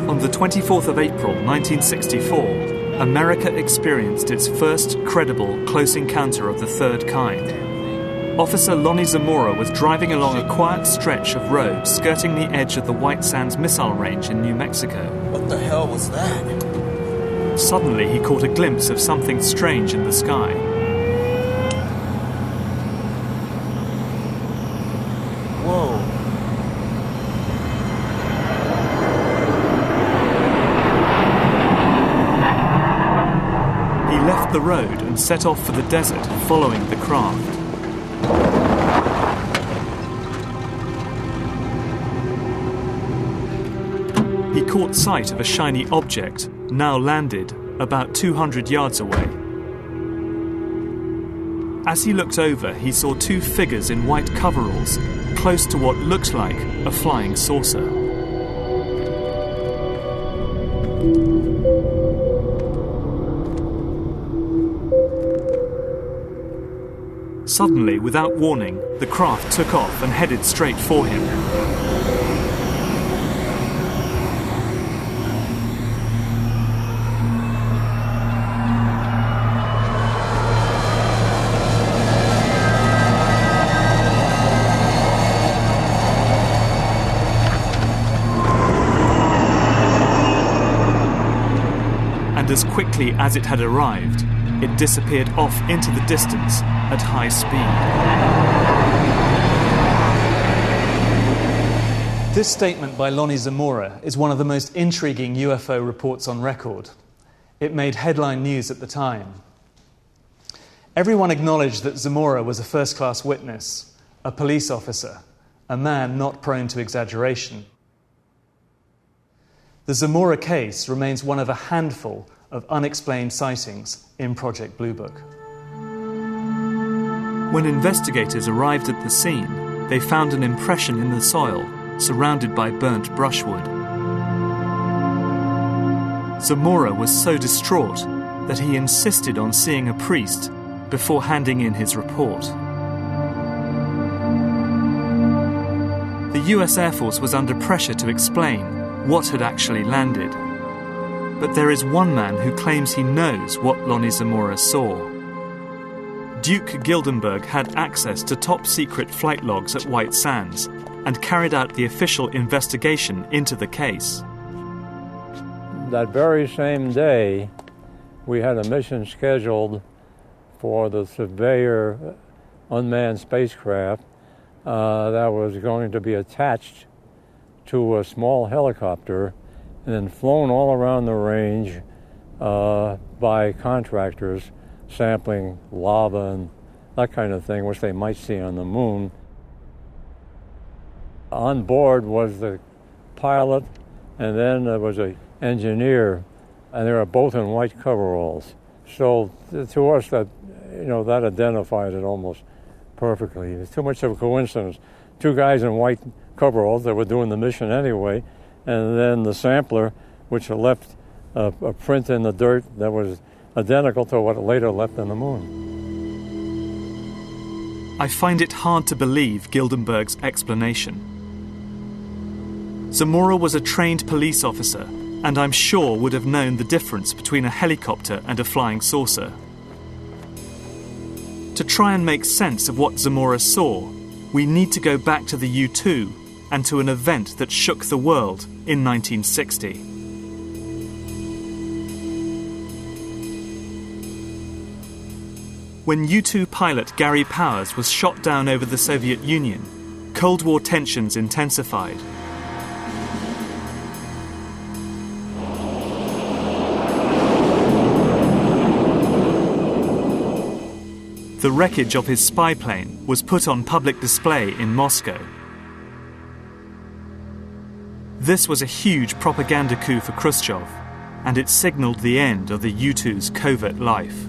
On the 24th of April 1964, America experienced its first credible close encounter of the third kind. Officer Lonnie Zamora was driving along a quiet stretch of road skirting the edge of the White Sands Missile Range in New Mexico. What the hell was that? Suddenly he caught a glimpse of something strange in the sky. Whoa. He left the road and set off for the desert, following the craft. He caught sight of a shiny object, now landed, about 200 yards away. As he looked over, he saw two figures in white coveralls, close to what looked like a flying saucer. Suddenly, without warning, the craft took off and headed straight for him. And as quickly as it had arrived, it disappeared off into the distance at high speed. This statement by Lonnie Zamora is one of the most intriguing UFO reports on record. It made headline news at the time. Everyone acknowledged that Zamora was a first-class witness, a police officer, a man not prone to exaggeration. The Zamora case remains one of a handful of unexplained sightings in Project Blue Book. When investigators arrived at the scene, they found an impression in the soil surrounded by burnt brushwood. Zamora was so distraught that he insisted on seeing a priest before handing in his report. The US Air Force was under pressure to explain what had actually landed. But there is one man who claims he knows what Lonnie Zamora saw. Duke Gildenberg had access to top-secret flight logs at White Sands and carried out the official investigation into the case. That very same day, we had a mission scheduled for the Surveyor unmanned spacecraft that was going to be attached to a small helicopter and then flown all around the range by contractors sampling lava and that kind of thing, which they might see on the moon. On board was the pilot, and then there was an engineer, and they were both in white coveralls. So to us, that identified it almost perfectly. It's too much of a coincidence. Two guys in white coveralls that were doing the mission anyway, and then the sampler, which left a print in the dirt that was identical to what it later left on the moon. I find it hard to believe Gildenberg's explanation. Zamora was a trained police officer, and I'm sure would have known the difference between a helicopter and a flying saucer. To try and make sense of what Zamora saw, we need to go back to the U-2 and to an event that shook the world in 1960. When U-2 pilot Gary Powers was shot down over the Soviet Union, Cold War tensions intensified. The wreckage of his spy plane was put on public display in Moscow. This was a huge propaganda coup for Khrushchev, and it signalled the end of the U-2's covert life.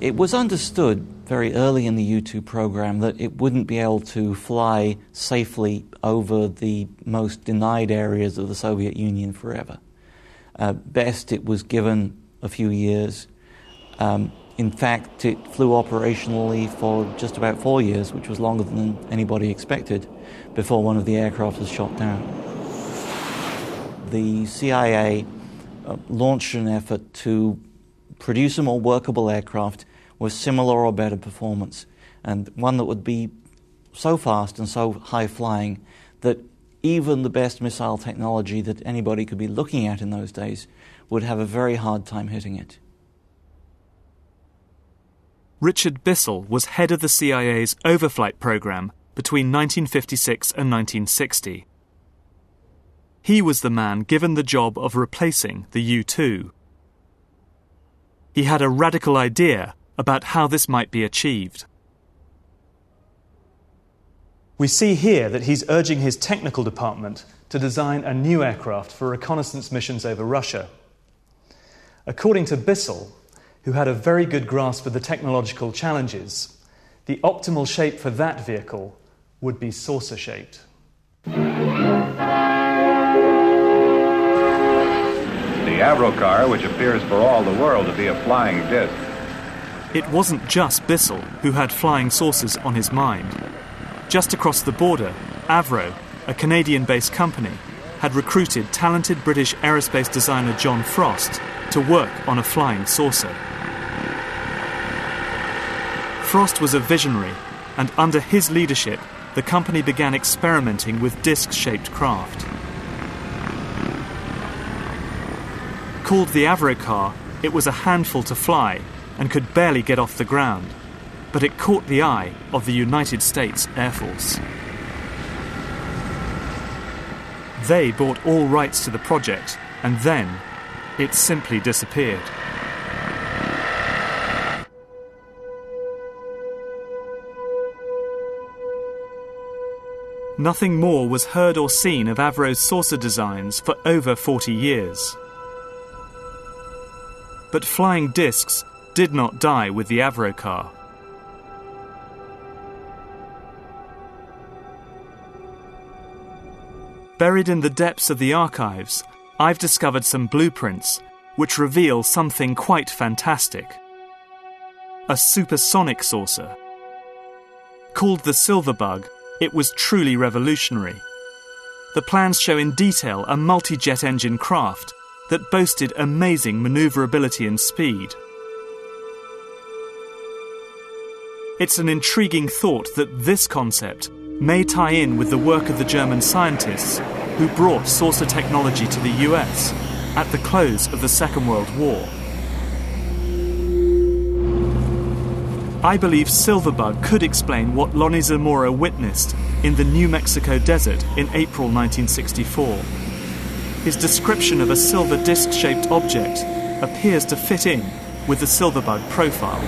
It was understood very early in the U-2 program that it wouldn't be able to fly safely over the most denied areas of the Soviet Union forever. Best it was given a few years. In fact, it flew operationally for just about 4 years, which was longer than anybody expected, before one of the aircraft was shot down. The CIA launched an effort to produce a more workable aircraft with similar or better performance, and one that would be so fast and so high-flying that even the best missile technology that anybody could be looking at in those days would have a very hard time hitting it. Richard Bissell was head of the CIA's overflight program between 1956 and 1960. He was the man given the job of replacing the U-2. He had a radical idea about how this might be achieved. We see here that he's urging his technical department to design a new aircraft for reconnaissance missions over Russia. According to Bissell, who had a very good grasp of the technological challenges, the optimal shape for that vehicle would be saucer-shaped. The Avrocar, which appears for all the world to be a flying disc. It wasn't just Bissell who had flying saucers on his mind. Just across the border, Avro, a Canadian-based company, had recruited talented British aerospace designer John Frost to work on a flying saucer. Frost was a visionary, and under his leadership, the company began experimenting with disc-shaped craft. Called the Avrocar, it was a handful to fly and could barely get off the ground, but it caught the eye of the United States Air Force. They bought all rights to the project, and then it simply disappeared. Nothing more was heard or seen of Avro's saucer designs for over 40 years. But flying discs did not die with the Avrocar. Buried in the depths of the archives, I've discovered some blueprints which reveal something quite fantastic. A supersonic saucer. Called the Silverbug, it was truly revolutionary. The plans show in detail a multi-jet engine craft that boasted amazing maneuverability and speed. It's an intriguing thought that this concept may tie in with the work of the German scientists who brought saucer technology to the US at the close of the Second World War. I believe Silverbug could explain what Lonnie Zamora witnessed in the New Mexico desert in April 1964. His description of a silver disc-shaped object appears to fit in with the Silverbug profile.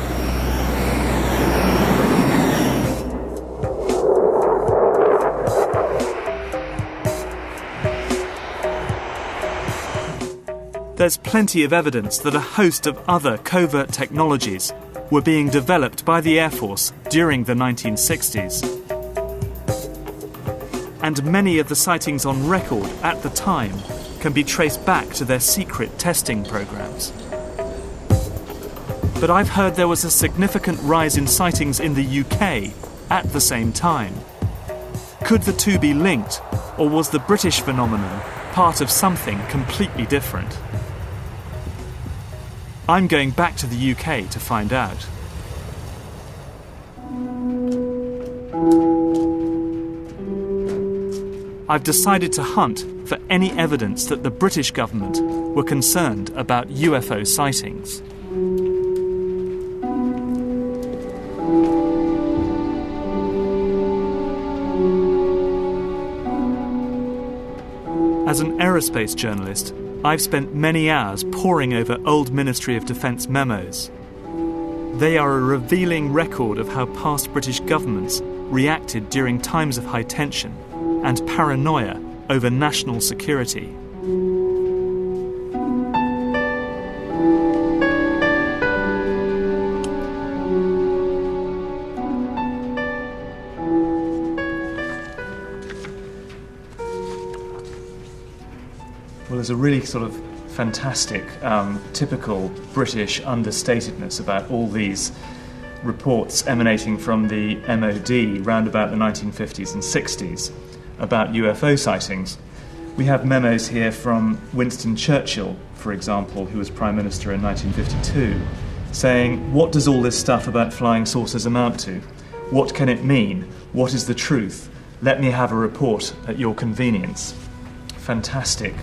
There's plenty of evidence that a host of other covert technologies were being developed by the Air Force during the 1960s. And many of the sightings on record at the time can be traced back to their secret testing programs. But I've heard there was a significant rise in sightings in the UK at the same time. Could the two be linked, or was the British phenomenon part of something completely different? I'm going back to the UK to find out. I've decided to hunt for any evidence that the British government were concerned about UFO sightings. As an aerospace journalist, I've spent many hours poring over old Ministry of Defence memos. They are a revealing record of how past British governments reacted during times of high tension and paranoia over national security. Well, there's a really sort of fantastic, typical British understatedness about all these reports emanating from the MOD round about the 1950s and 60s about UFO sightings. We have memos here from Winston Churchill, for example, who was Prime Minister in 1952, saying, "What does all this stuff about flying saucers amount to? What can it mean? What is the truth? Let me have a report at your convenience." Fantastic.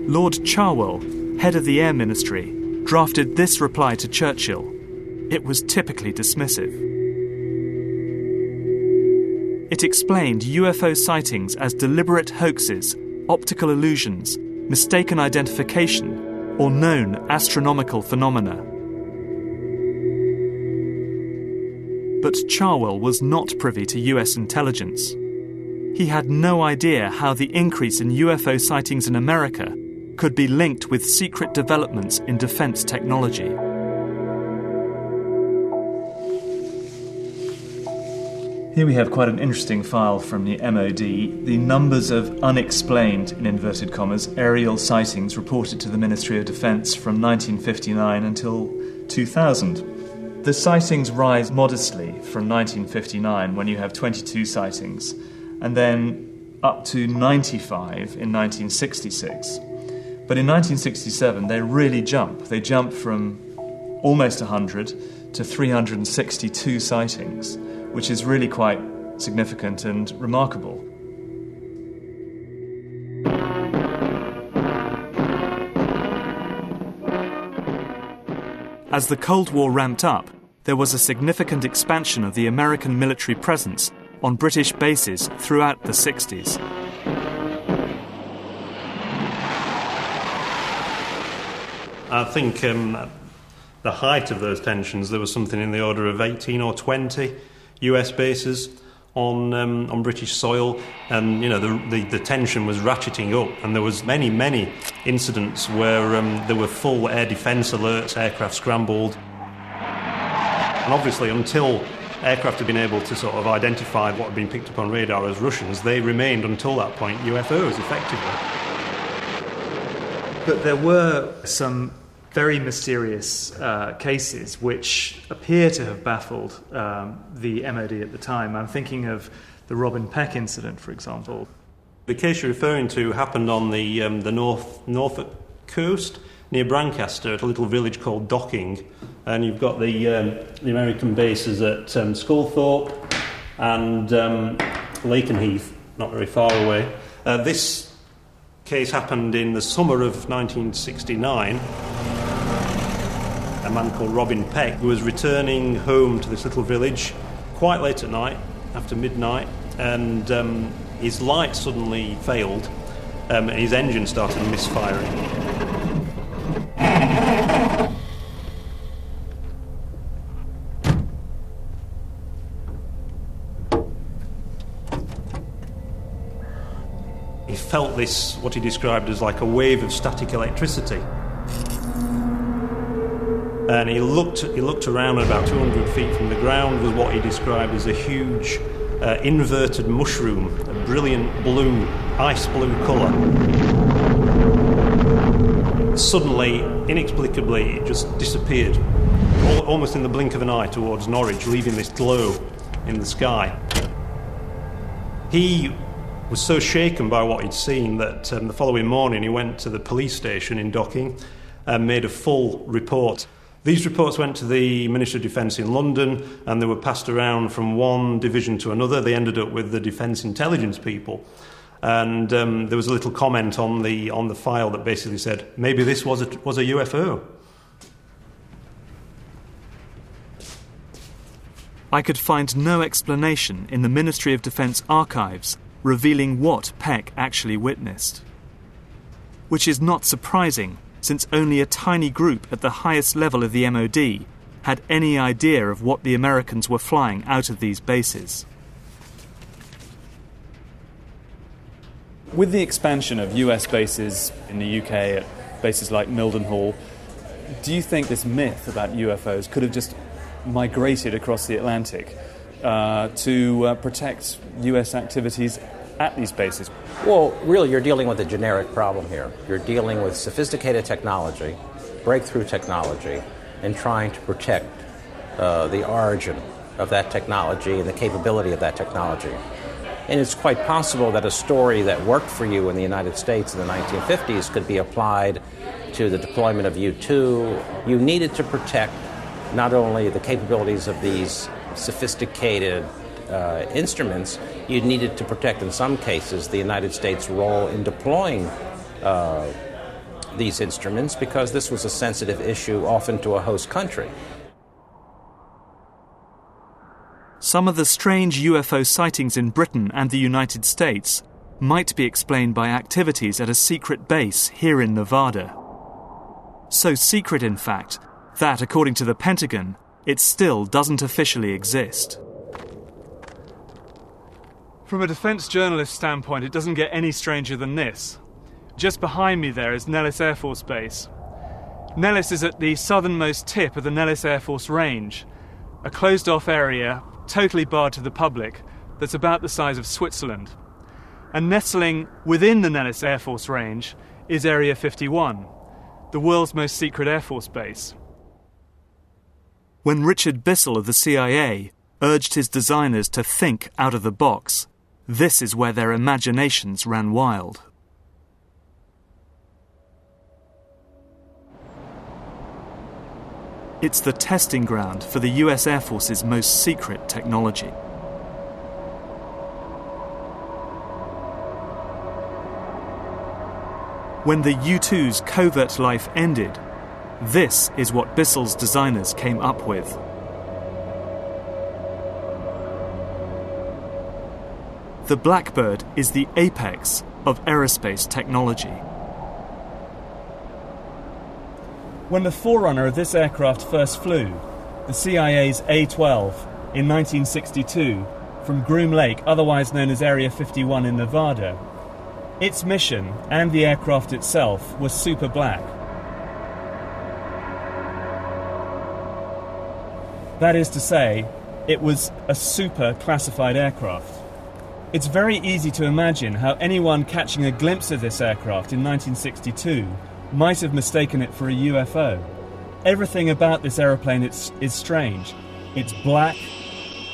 Lord Cherwell, head of the Air Ministry, drafted this reply to Churchill. It was typically dismissive. It explained UFO sightings as deliberate hoaxes, optical illusions, mistaken identification, or known astronomical phenomena. But Cherwell was not privy to US intelligence. He had no idea how the increase in UFO sightings in America could be linked with secret developments in defence technology. Here we have quite an interesting file from the MOD, the numbers of unexplained, in inverted commas, aerial sightings reported to the Ministry of Defence from 1959 until 2000. The sightings rise modestly from 1959, when you have 22 sightings, and then up to 95 in 1966. But in 1967, they really jump. They jump from almost 100 to 362 sightings, which is really quite significant and remarkable. As the Cold War ramped up, there was a significant expansion of the American military presence on British bases throughout the 60s. I think the height of those tensions, there was something in the order of 18 or 20 US bases on British soil, and the tension was ratcheting up, and there was many incidents where there were full air defence alerts, aircraft scrambled, and obviously until aircraft had been able to sort of identify what had been picked up on radar as Russians, they remained until that point UFOs effectively. But there were some very mysterious cases which appear to have baffled the MOD at the time. I'm thinking of the Robin Peck incident, for example. The case you're referring to happened on the Norfolk coast near Brancaster, at a little village called Docking, and you've got the American bases at Sculthorpe and Lakenheath, not very far away. This case happened in the summer of 1969. A man called Robin Peck, who was returning home to this little village quite late at night, after midnight, and his light suddenly failed, and his engine started misfiring. He felt this, what he described as like a wave of static electricity. And he looked around at about 200 feet from the ground with what he described as a huge inverted mushroom, a brilliant blue, ice blue colour. Suddenly, inexplicably, it just disappeared, almost in the blink of an eye, towards Norwich, leaving this glow in the sky. He was so shaken by what he'd seen that the following morning he went to the police station in Docking and made a full report. These reports went to the Ministry of Defence in London, and they were passed around from one division to another. They ended up with the Defence Intelligence people. And there was a little comment on the file that basically said, maybe this was a UFO. I could find no explanation in the Ministry of Defence archives revealing what Peck actually witnessed. Which is not surprising, since only a tiny group at the highest level of the MOD had any idea of what the Americans were flying out of these bases. With the expansion of US bases in the UK at bases like Mildenhall, do you think this myth about UFOs could have just migrated across the Atlantic to protect US activities at these bases? Well, really, you're dealing with a generic problem here. You're dealing with sophisticated technology, breakthrough technology, and trying to protect the origin of that technology and the capability of that technology. And it's quite possible that a story that worked for you in the United States in the 1950s could be applied to the deployment of U-2. You needed to protect not only the capabilities of these sophisticated instruments, you needed to protect, in some cases, the United States' role in deploying these instruments, because this was a sensitive issue often to a host country. Some of the strange UFO sightings in Britain and the United States might be explained by activities at a secret base here in Nevada. So secret, in fact, that, according to the Pentagon, it still doesn't officially exist. From a defence journalist standpoint, it doesn't get any stranger than this. Just behind me there is Nellis Air Force Base. Nellis is at the southernmost tip of the Nellis Air Force Range, a closed-off area totally barred to the public that's about the size of Switzerland. And nestling within the Nellis Air Force Range is Area 51, the world's most secret Air Force base. When Richard Bissell of the CIA urged his designers to think out of the box, this is where their imaginations ran wild. It's the testing ground for the US Air Force's most secret technology. When the U-2's covert life ended, this is what Bissell's designers came up with. The Blackbird is the apex of aerospace technology. When the forerunner of this aircraft first flew, the CIA's A-12, in 1962, from Groom Lake, otherwise known as Area 51 in Nevada, its mission and the aircraft itself was super black. That is to say, it was a super classified aircraft. It's very easy to imagine how anyone catching a glimpse of this aircraft in 1962 might have mistaken it for a UFO. Everything about this aeroplane is strange. It's black,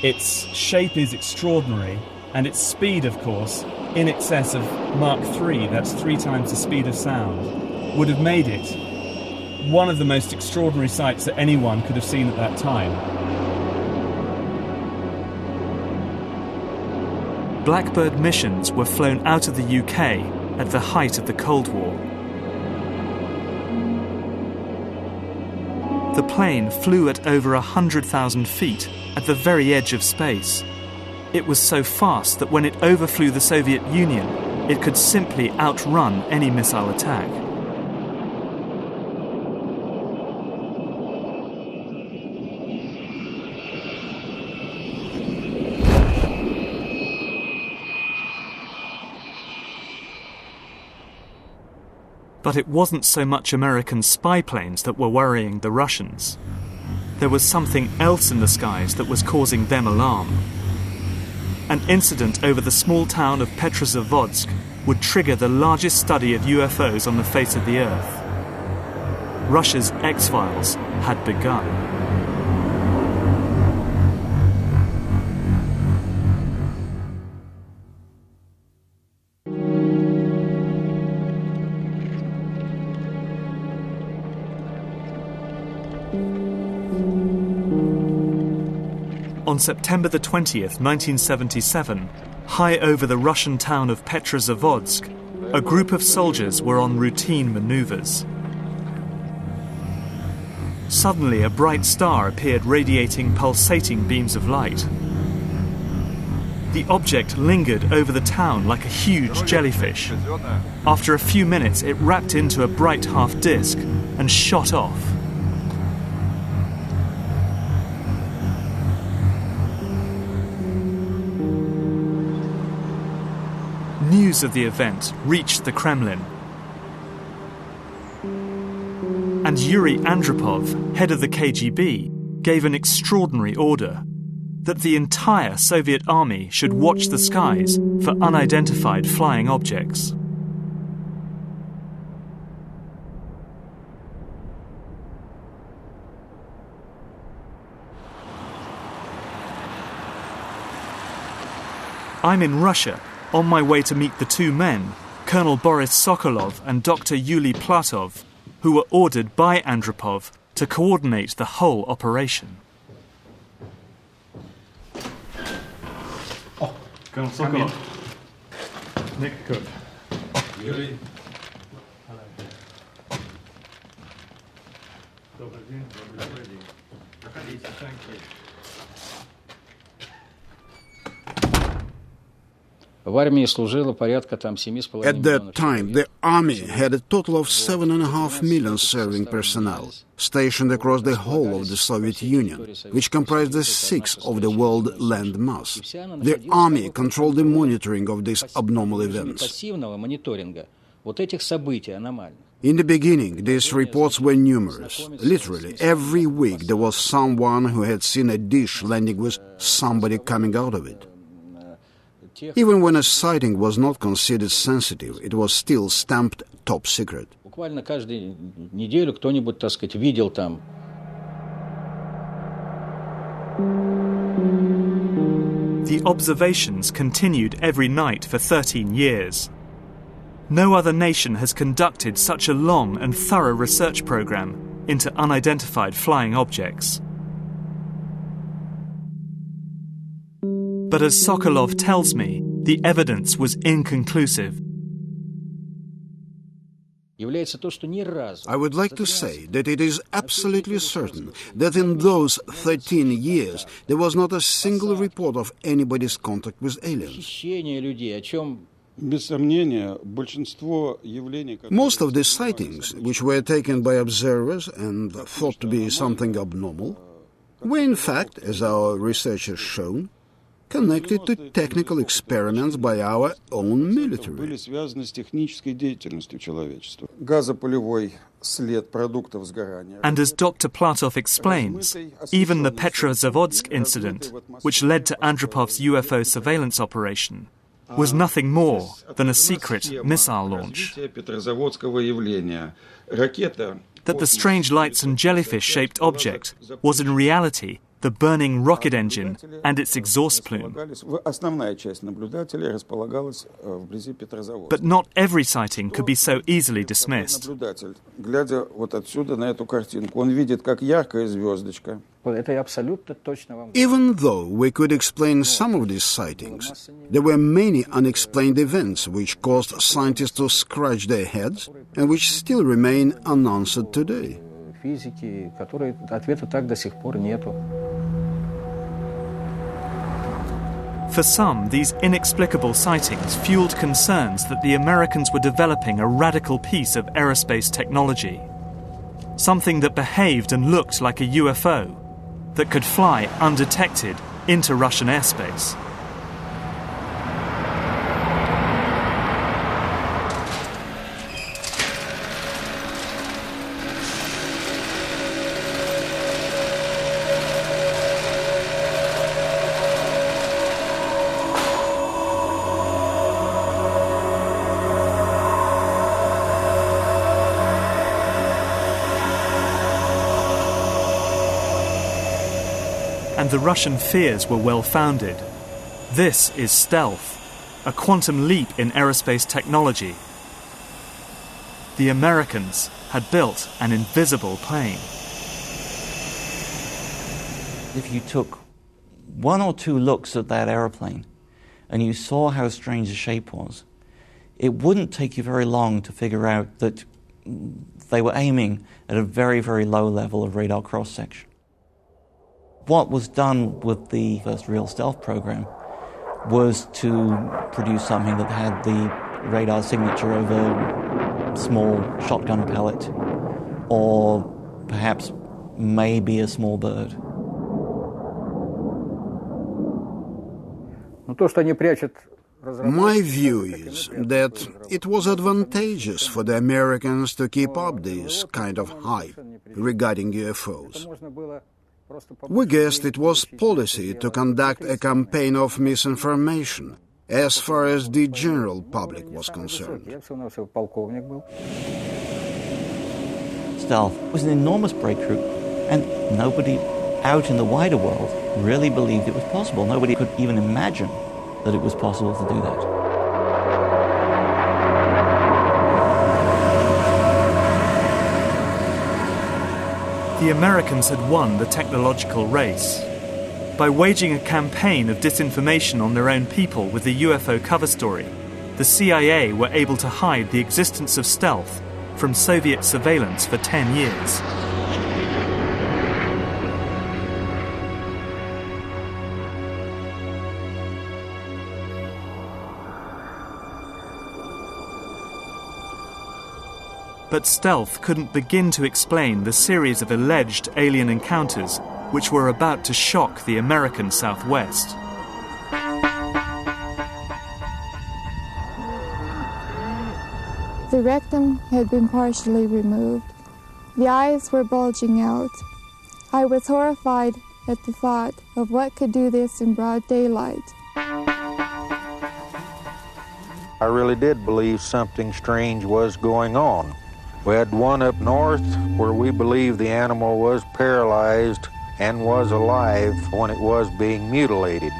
its shape is extraordinary, and its speed, of course, in excess of Mach 3, that's 3 times the speed of sound, would have made it one of the most extraordinary sights that anyone could have seen at that time. Blackbird missions were flown out of the UK at the height of the Cold War. The plane flew at over 100,000 feet at the very edge of space. It was so fast that when it overflew the Soviet Union, it could simply outrun any missile attack. But it wasn't so much American spy planes that were worrying the Russians. There was something else in the skies that was causing them alarm. An incident over the small town of Petrozavodsk would trigger the largest study of UFOs on the face of the Earth. Russia's X-Files had begun. On September the 20th, 1977, high over the Russian town of Petrozavodsk, a group of soldiers were on routine maneuvers. Suddenly, a bright star appeared radiating pulsating beams of light. The object lingered over the town like a huge jellyfish. After a few minutes, it wrapped into a bright half disk and shot off. News of the event reached the Kremlin. And Yuri Andropov, head of the KGB, gave an extraordinary order that the entire Soviet army should watch the skies for unidentified flying objects. I'm in Russia, on my way to meet the two men, Colonel Boris Sokolov and Dr. Yuli Platov, who were ordered by Andropov to coordinate the whole operation. Oh, Colonel Sokolov. Nick Cook. Yuri. Hello. Thank you. At that time, the army had a total of 7.5 million serving personnel, stationed across the whole of the Soviet Union, which comprised a sixth of the world land mass. The army controlled the monitoring of these abnormal events. In the beginning, these reports were numerous. Literally, every week there was someone who had seen a dish landing with somebody coming out of it. Even when a sighting was not considered sensitive, it was still stamped top secret. The observations continued every night for 13 years. No other nation has conducted such a long and thorough research program into unidentified flying objects. But as Sokolov tells me, the evidence was inconclusive. I would like to say that it is absolutely certain that in those 13 years there was not a single report of anybody's contact with aliens. Most of the sightings, which were taken by observers and thought to be something abnormal, were in fact, as our research has shown, connected to technical experiments by our own military. And as Dr. Platov explains, even the Petrozavodsk incident, which led to Andropov's UFO surveillance operation, was nothing more than a secret missile launch. That the strange lights and jellyfish-shaped object was in reality the burning rocket engine and its exhaust plume. But not every sighting could be so easily dismissed. Even though we could explain some of these sightings, there were many unexplained events which caused scientists to scratch their heads and which still remain unanswered today. For some, these inexplicable sightings fueled concerns that the Americans were developing a radical piece of aerospace technology. Something that behaved and looked like a UFO, that could fly undetected into Russian airspace. And the Russian fears were well-founded. This is stealth, a quantum leap in aerospace technology. The Americans had built an invisible plane. If you took one or two looks at that aeroplane and you saw how strange the shape was, it wouldn't take you very long to figure out that they were aiming at a very, very low level of radar cross-section. What was done with the first real stealth program was to produce something that had the radar signature of a small shotgun pellet or perhaps maybe a small bird. My view is that it was advantageous for the Americans to keep up this kind of hype regarding UFOs. We guessed it was policy to conduct a campaign of misinformation as far as the general public was concerned. Stealth was an enormous breakthrough, and nobody out in the wider world really believed it was possible. Nobody could even imagine that it was possible to do that. The Americans had won the technological race. By waging a campaign of disinformation on their own people with the UFO cover story, the CIA were able to hide the existence of stealth from Soviet surveillance for 10 years. But stealth couldn't begin to explain the series of alleged alien encounters which were about to shock the American Southwest. The rectum had been partially removed. The eyes were bulging out. I was horrified at the thought of what could do this in broad daylight. I really did believe something strange was going on. We had one up north where we believed the animal was paralyzed and was alive when it was being mutilated.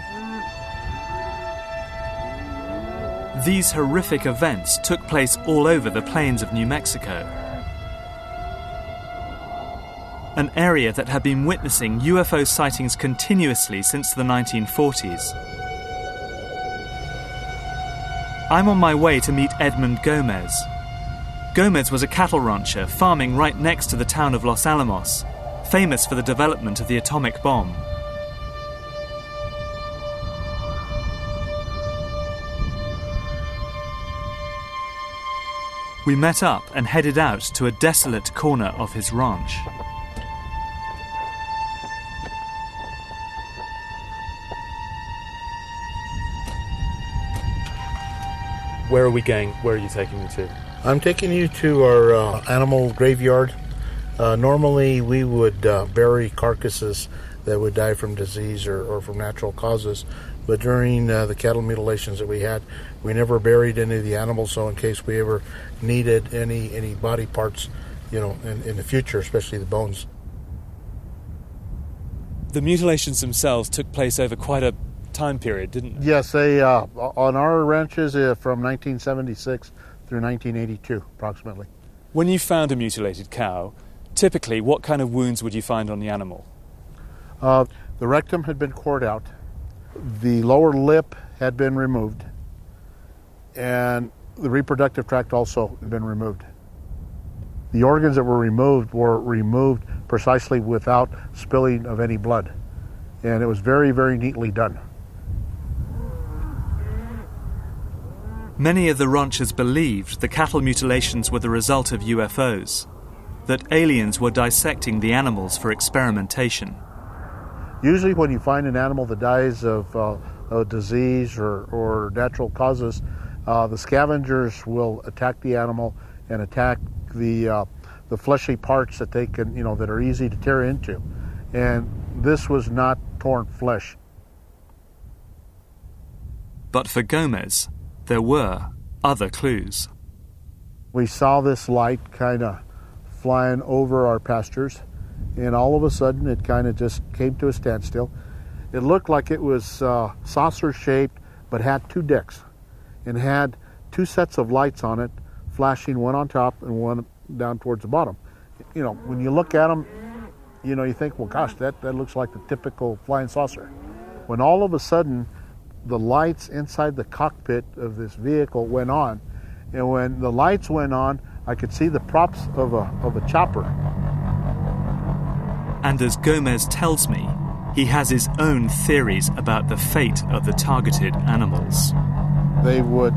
These horrific events took place all over the plains of New Mexico, an area that had been witnessing UFO sightings continuously since the 1940s. I'm on my way to meet Edmund Gomez. Gomez was a cattle rancher farming right next to the town of Los Alamos, famous for the development of the atomic bomb. We met up and headed out to a desolate corner of his ranch. Where are we going? Where are you taking me to? I'm taking you to our animal graveyard. Normally we would bury carcasses that would die from disease or from natural causes, but during the cattle mutilations that we had, we never buried any of the animals, so in case we ever needed any body parts, in the future, especially the bones. The mutilations themselves took place over quite a time period, didn't they? Yes, they on our ranches from 1976 through 1982, approximately. When you found a mutilated cow, typically what kind of wounds would you find on the animal? The rectum had been cored out, the lower lip had been removed, and the reproductive tract also had been removed. The organs that were removed precisely without spilling of any blood, and it was very, very neatly done. Many of the ranchers believed the cattle mutilations were the result of UFOs, that aliens were dissecting the animals for experimentation. Usually when you find an animal that dies of a disease or natural causes, the scavengers will attack the animal and attack the fleshy parts that they can, that are easy to tear into. And this was not torn flesh. But for Gomez, there were other clues. We saw this light kind of flying over our pastures, and all of a sudden it kind of just came to a standstill. It looked like it was saucer-shaped, but had two decks, and had two sets of lights on it, flashing one on top and one down towards the bottom. When you look at them, you think, well, gosh, that looks like the typical flying saucer. When all of a sudden the lights inside the cockpit of this vehicle went on, and when the lights went on, I could see the props of a chopper. And as Gomez tells me, he has his own theories about the fate of the targeted animals. They would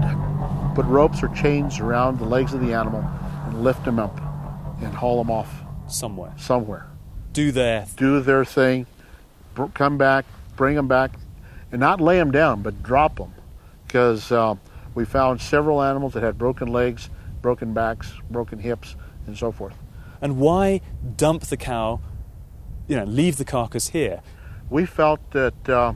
put ropes or chains around the legs of the animal and lift them up and haul them off somewhere. Do their thing, come back, bring them back, and not lay them down, but drop them. Because we found several animals that had broken legs, broken backs, broken hips, and so forth. And why dump the cow, leave the carcass here? We felt that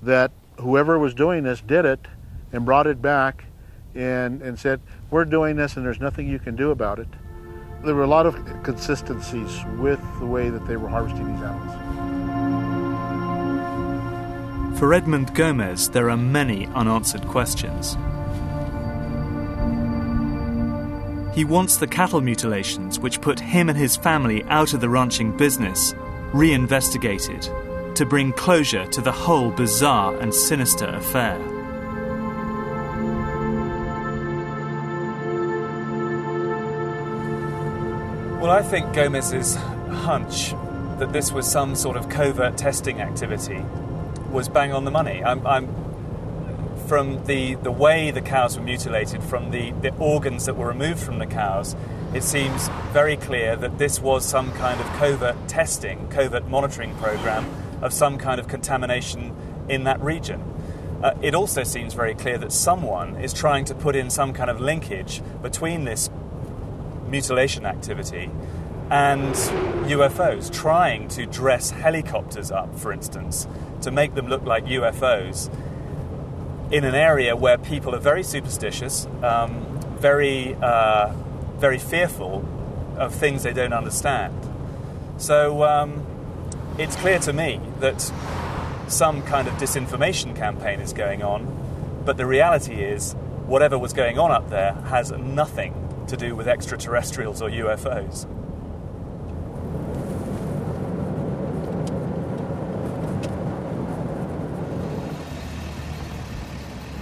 that whoever was doing this did it and brought it back and said, we're doing this and there's nothing you can do about it. There were a lot of consistencies with the way that they were harvesting these animals. For Edmund Gomez, there are many unanswered questions. He wants the cattle mutilations, which put him and his family out of the ranching business, reinvestigated to bring closure to the whole bizarre and sinister affair. Well, I think Gomez's hunch that this was some sort of covert testing activity was bang on the money. I'm from the way the cows were mutilated, from the organs that were removed from the cows, it seems very clear that this was some kind of covert testing, covert monitoring program of some kind of contamination in that region. It also seems very clear that someone is trying to put in some kind of linkage between this mutilation activity and UFOs, trying to dress helicopters up, for instance, to make them look like UFOs in an area where people are very superstitious, very fearful of things they don't understand. So it's clear to me that some kind of disinformation campaign is going on, but the reality is whatever was going on up there has nothing to do with extraterrestrials or UFOs.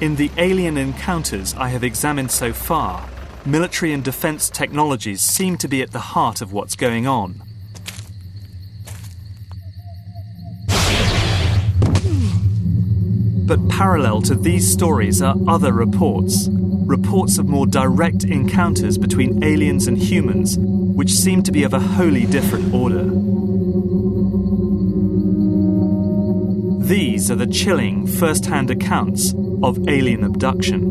In the alien encounters I have examined so far, military and defense technologies seem to be at the heart of what's going on. But parallel to these stories are other reports of more direct encounters between aliens and humans, which seem to be of a wholly different order. These are the chilling first-hand accounts of alien abduction.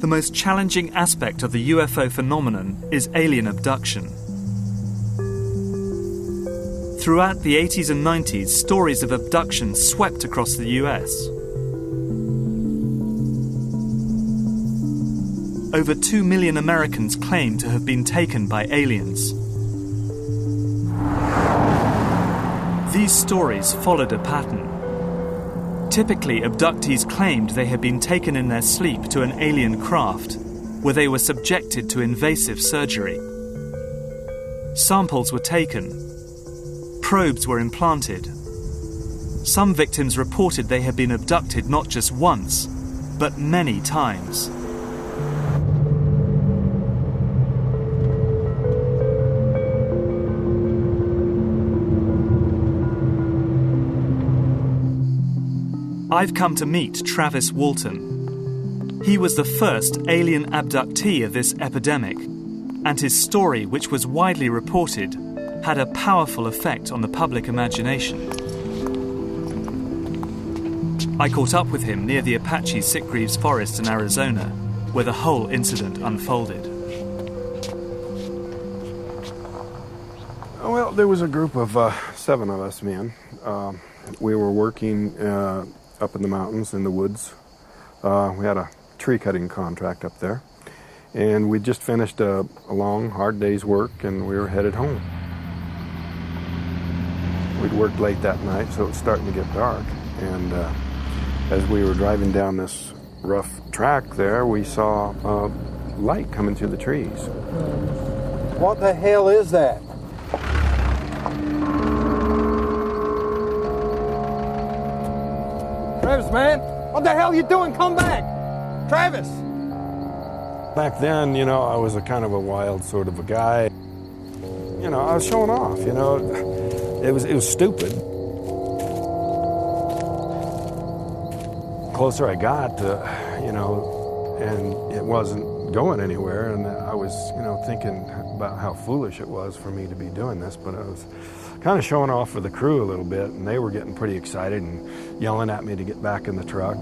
The most challenging aspect of the UFO phenomenon is alien abduction. Throughout the 80s and 90s, stories of abduction swept across the US. Over 2 million Americans claim to have been taken by aliens. These stories followed a pattern. Typically, abductees claimed they had been taken in their sleep to an alien craft, where they were subjected to invasive surgery. Samples were taken. Probes were implanted. Some victims reported they had been abducted not just once, but many times. I've come to meet Travis Walton. He was the first alien abductee of this epidemic, and his story, which was widely reported, had a powerful effect on the public imagination. I caught up with him near the Apache Sitgreaves Forest in Arizona, where the whole incident unfolded. Well, there was a group of 7 of us men. We were working up in the mountains, in the woods. We had a tree cutting contract up there. And we just finished a long, hard day's work, and we were headed home. We'd worked late that night, so it was starting to get dark. And as we were driving down this rough track there, we saw light coming through the trees. What the hell is that? Travis, man, what the hell are you doing? Come back! Travis! Back then, you know, I was a kind of a wild sort of a guy. You know, I was showing off, you know. It was stupid. The closer I got, you know, and it wasn't going anywhere, and I was, you know, thinking about how foolish it was for me to be doing this, but I was kind of showing off for the crew a little bit, and they were getting pretty excited and yelling at me to get back in the truck.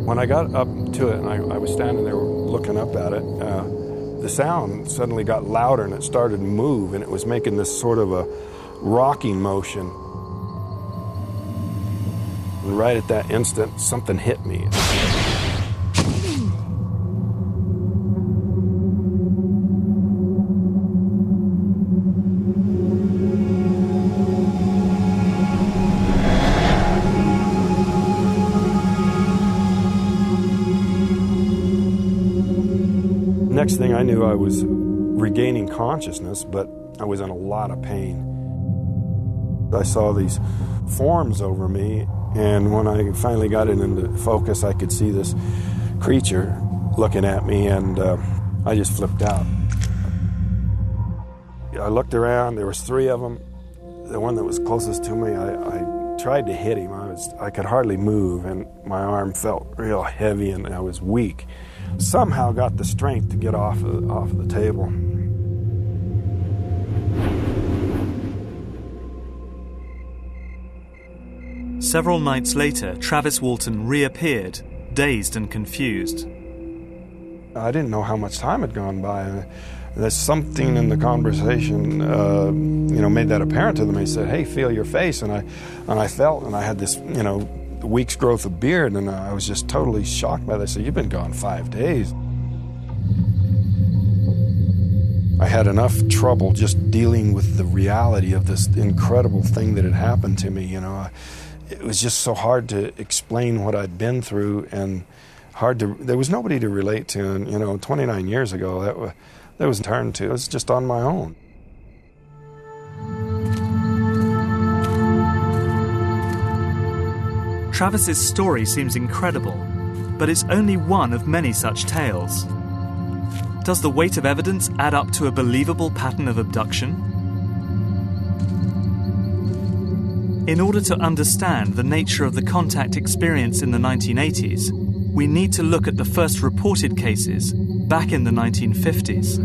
When I got up to it and I was standing there looking up at it, the sound suddenly got louder and it started to move, and it was making this sort of a rocking motion. And right at that instant, something hit me. Next thing I knew, I was regaining consciousness, but I was in a lot of pain. I saw these forms over me, and when I finally got it into focus, I could see this creature looking at me, and I just flipped out. I looked around, there was 3 of them. The one that was closest to me, I tried to hit him. I could hardly move, and my arm felt real heavy, and I was weak. Somehow got the strength to get off of the table. Several nights later, Travis Walton reappeared, dazed and confused. I didn't know how much time had gone by. There's something in the conversation, you know, made that apparent to them. He said, "Hey, feel your face," and I felt, and I had this, you know, week's growth of beard, and I was just totally shocked by this. So you've been gone 5 days. I had enough trouble just dealing with the reality of this incredible thing that had happened to me. You know, it was just so hard to explain what I'd been through, and there was nobody to relate to. And you know, 29 years ago, that was turned to. It was just on my own. Travis's story seems incredible, but it's only one of many such tales. Does the weight of evidence add up to a believable pattern of abduction? In order to understand the nature of the contact experience in the 1980s, we need to look at the first reported cases back in the 1950s.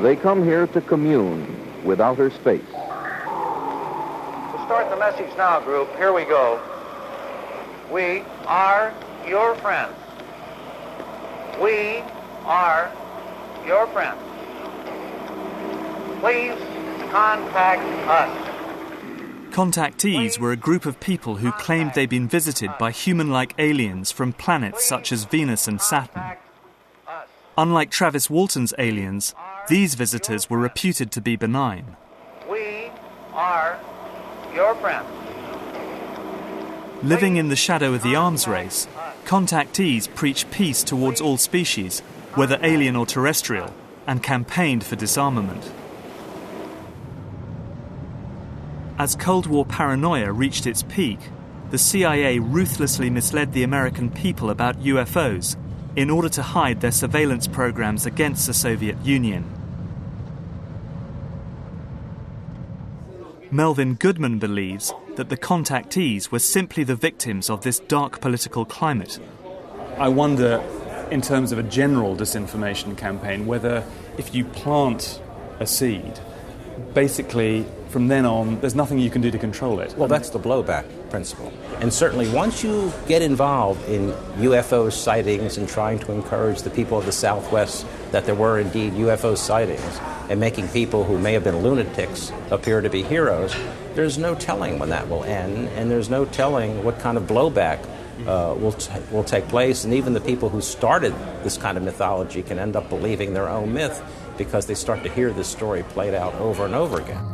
They come here to commune with outer space. Start the message now, group. Here we go. We are your friends. We are your friends. Please contact us. Contactees were a group of people who claimed they'd been visited by human-like aliens from planets such as Venus and Saturn. Unlike Travis Walton's aliens, these visitors were reputed to be benign. We are your friends. Living in the shadow of the arms race, contactees preached peace towards all species, whether alien or terrestrial, and campaigned for disarmament. As Cold War paranoia reached its peak, the CIA ruthlessly misled the American people about UFOs in order to hide their surveillance programs against the Soviet Union. Melvin Goodman believes that the contactees were simply the victims of this dark political climate. I wonder, in terms of a general disinformation campaign, whether if you plant a seed, basically from then on, there's nothing you can do to control it. Well, that's the blowback principle. And certainly once you get involved in UFO sightings and trying to encourage the people of the Southwest that there were indeed UFO sightings and making people who may have been lunatics appear to be heroes, there's no telling when that will end, and there's no telling what kind of blowback will take place. And even the people who started this kind of mythology can end up believing their own myth because they start to hear this story played out over and over again.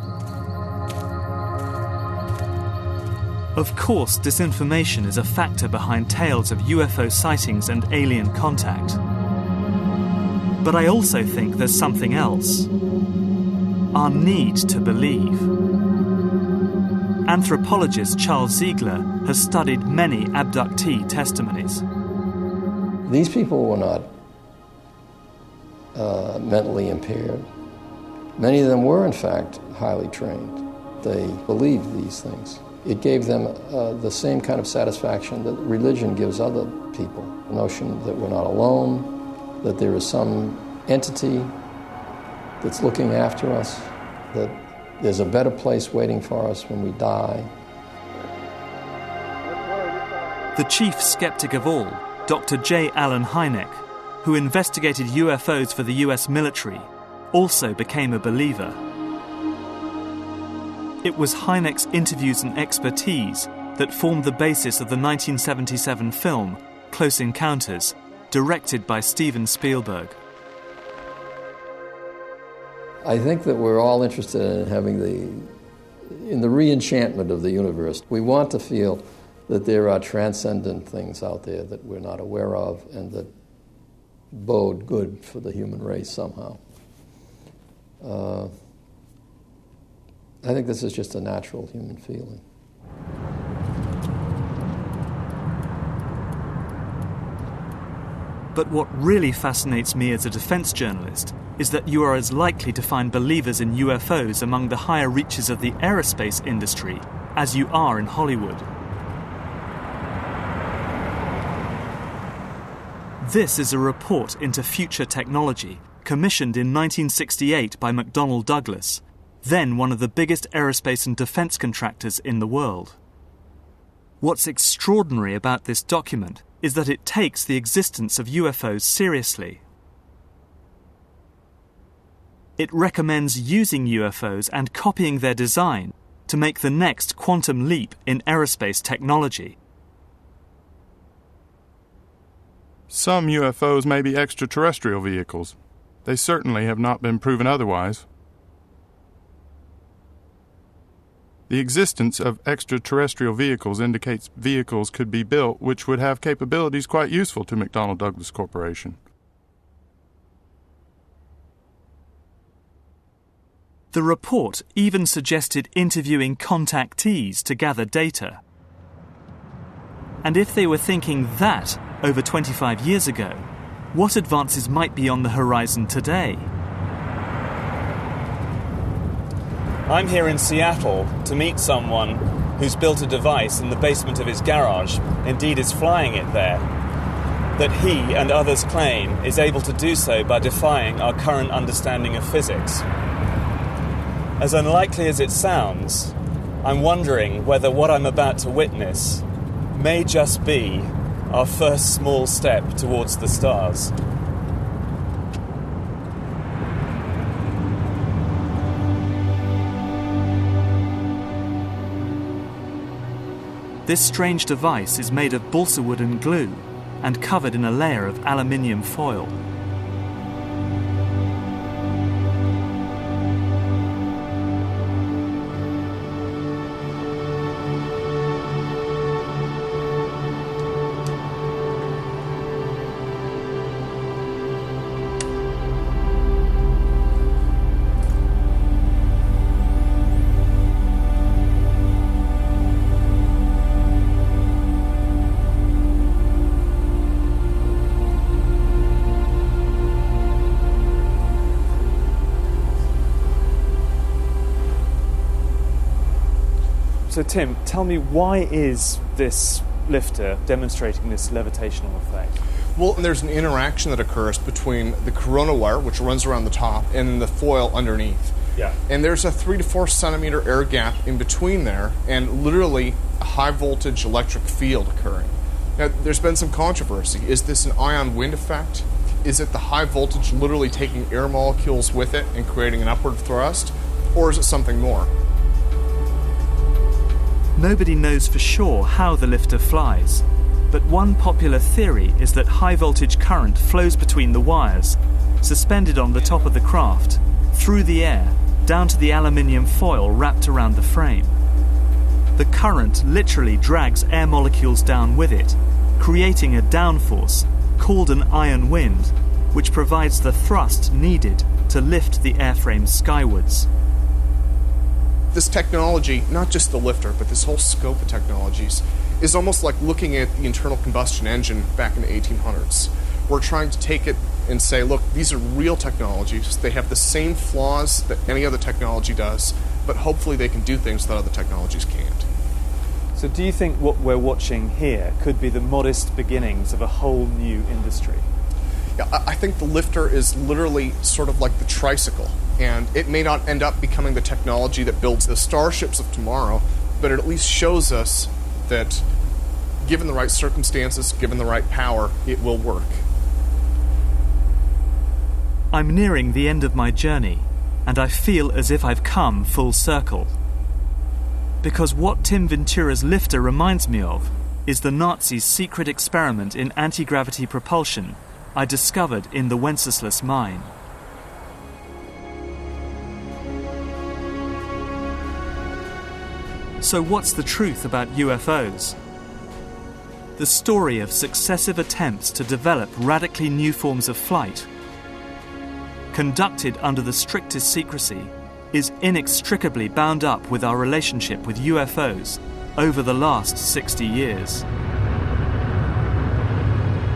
Of course, disinformation is a factor behind tales of UFO sightings and alien contact. But I also think there's something else. Our need to believe. Anthropologist Charles Ziegler has studied many abductee testimonies. These people were not mentally impaired. Many of them were, in fact, highly trained. They believed these things. It gave them the same kind of satisfaction that religion gives other people. The notion that we're not alone, that there is some entity that's looking after us, that there's a better place waiting for us when we die. The chief skeptic of all, Dr. J. Allen Hynek, who investigated UFOs for the US military, also became a believer. It was Hynek's interviews and expertise that formed the basis of the 1977 film Close Encounters, directed by Steven Spielberg. I think that we're all interested in having in the re-enchantment of the universe. We want to feel that there are transcendent things out there that we're not aware of and that bode good for the human race somehow. I think this is just a natural human feeling. But what really fascinates me as a defense journalist is that you are as likely to find believers in UFOs among the higher reaches of the aerospace industry as you are in Hollywood. This is a report into future technology commissioned in 1968 by McDonnell Douglas, then one of the biggest aerospace and defense contractors in the world. What's extraordinary about this document is that it takes the existence of UFOs seriously. It recommends using UFOs and copying their design to make the next quantum leap in aerospace technology. Some UFOs may be extraterrestrial vehicles. They certainly have not been proven otherwise. The existence of extraterrestrial vehicles indicates vehicles could be built which would have capabilities quite useful to McDonnell Douglas Corporation. The report even suggested interviewing contactees to gather data. And if they were thinking that over 25 years ago, what advances might be on the horizon today? I'm here in Seattle to meet someone who's built a device in the basement of his garage, indeed is flying it there, that he and others claim is able to do so by defying our current understanding of physics. As unlikely as it sounds, I'm wondering whether what I'm about to witness may just be our first small step towards the stars. This strange device is made of balsa wood and glue and covered in a layer of aluminium foil. So Tim, tell me, why is this lifter demonstrating this levitational effect? Well, there's an interaction that occurs between the corona wire, which runs around the top, and the foil underneath. Yeah. And there's a 3 to 4 centimeter air gap in between there, and literally a high voltage electric field occurring. Now, there's been some controversy. Is this an ion wind effect? Is it the high voltage literally taking air molecules with it and creating an upward thrust? Or is it something more? Nobody knows for sure how the lifter flies, but one popular theory is that high voltage current flows between the wires, suspended on the top of the craft, through the air, down to the aluminium foil wrapped around the frame. the current literally drags air molecules down with it, creating a downforce called an ion wind, which provides the thrust needed to lift the airframe skywards. This technology, not just the lifter, but this whole scope of technologies, is almost like looking at the internal combustion engine back in the 1800s. We're trying to take it and say, look, these are real technologies. They have the same flaws that any other technology does, but hopefully they can do things that other technologies can't. So do you think what we're watching here could be the modest beginnings of a whole new industry? Yeah, I think the lifter is literally sort of like the tricycle, and it may not end up becoming the technology that builds the starships of tomorrow, but it at least shows us that given the right circumstances, given the right power, it will work. I'm nearing the end of my journey, and I feel as if I've come full circle. Because what Tim Ventura's lifter reminds me of is the Nazis' secret experiment in anti-gravity propulsion I discovered in the Wenceslas mine. So what's the truth about UFOs? The story of successive attempts to develop radically new forms of flight, conducted under the strictest secrecy, is inextricably bound up with our relationship with UFOs over the last 60 years.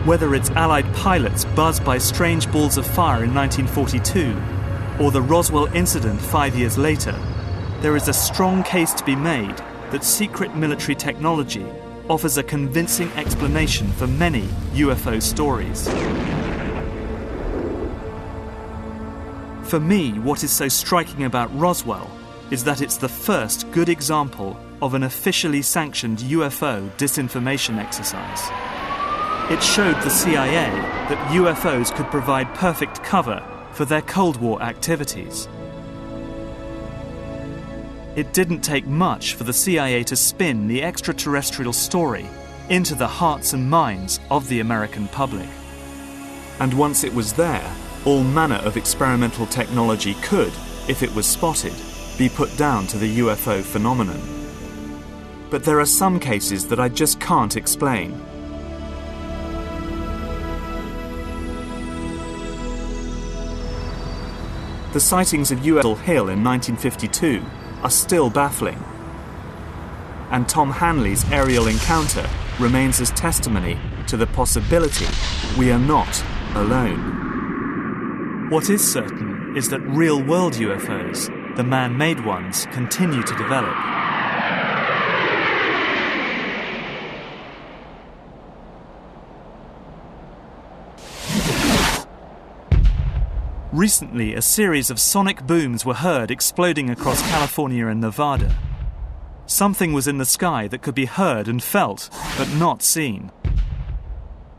Whether it's Allied pilots buzzed by strange balls of fire in 1942 or the Roswell incident 5 years later, there is a strong case to be made that secret military technology offers a convincing explanation for many UFO stories. For me, what is so striking about Roswell is that it's the first good example of an officially sanctioned UFO disinformation exercise. It showed the CIA that UFOs could provide perfect cover for their Cold War activities. It didn't take much for the CIA to spin the extraterrestrial story into the hearts and minds of the American public. And once it was there, all manner of experimental technology could, if it was spotted, be put down to the UFO phenomenon. But there are some cases that I just can't explain. The sightings of UFO Hill in 1952 are still baffling. And Tom Hanley's aerial encounter remains as testimony to the possibility we are not alone. What is certain is that real-world UFOs, the man-made ones, continue to develop. Recently, a series of sonic booms were heard exploding across California and Nevada. Something was in the sky that could be heard and felt, but not seen.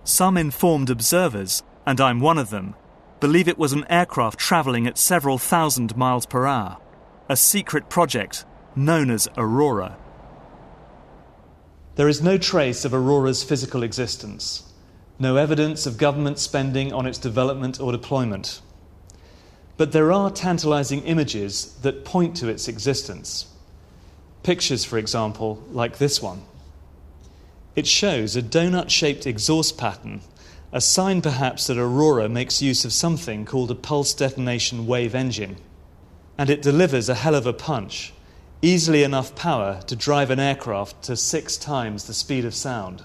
Some informed observers, and I'm one of them, believe it was an aircraft travelling at several thousand miles per hour, a secret project known as Aurora. There is no trace of Aurora's physical existence, no evidence of government spending on its development or deployment. But there are tantalizing images that point to its existence. Pictures, for example, like this one. It shows a donut-shaped exhaust pattern, a sign perhaps that Aurora makes use of something called a pulse detonation wave engine. And it delivers a hell of a punch, easily enough power to drive an aircraft to 6 times the speed of sound.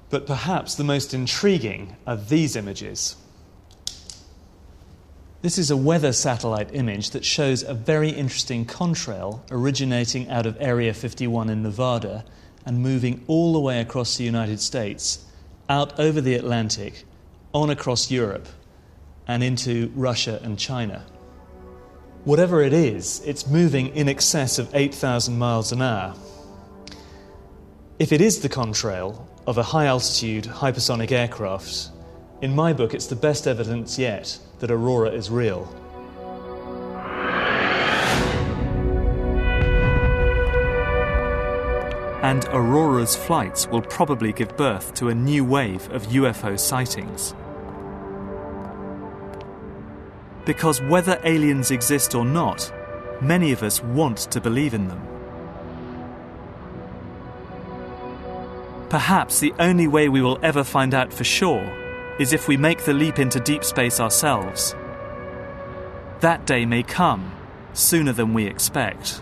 But perhaps the most intriguing are these images. This is a weather satellite image that shows a very interesting contrail originating out of Area 51 in Nevada and moving all the way across the United States, out over the Atlantic, on across Europe, and into Russia and China. Whatever it is, it's moving in excess of 8,000 miles an hour. If it is the contrail of a high-altitude hypersonic aircraft, in my book it's the best evidence yet that Aurora is real. And Aurora's flights will probably give birth to a new wave of UFO sightings. Because whether aliens exist or not, many of us want to believe in them. Perhaps the only way we will ever find out for sure is if we make the leap into deep space ourselves. That day may come sooner than we expect.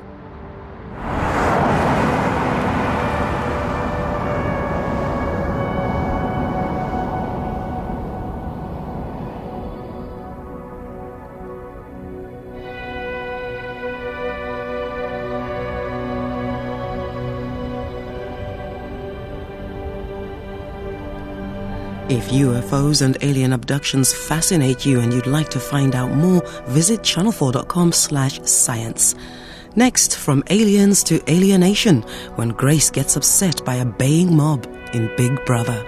If UFOs and alien abductions fascinate you and you'd like to find out more, visit channel4.com/science. Next, from aliens to alienation, when Grace gets upset by a baying mob in Big Brother.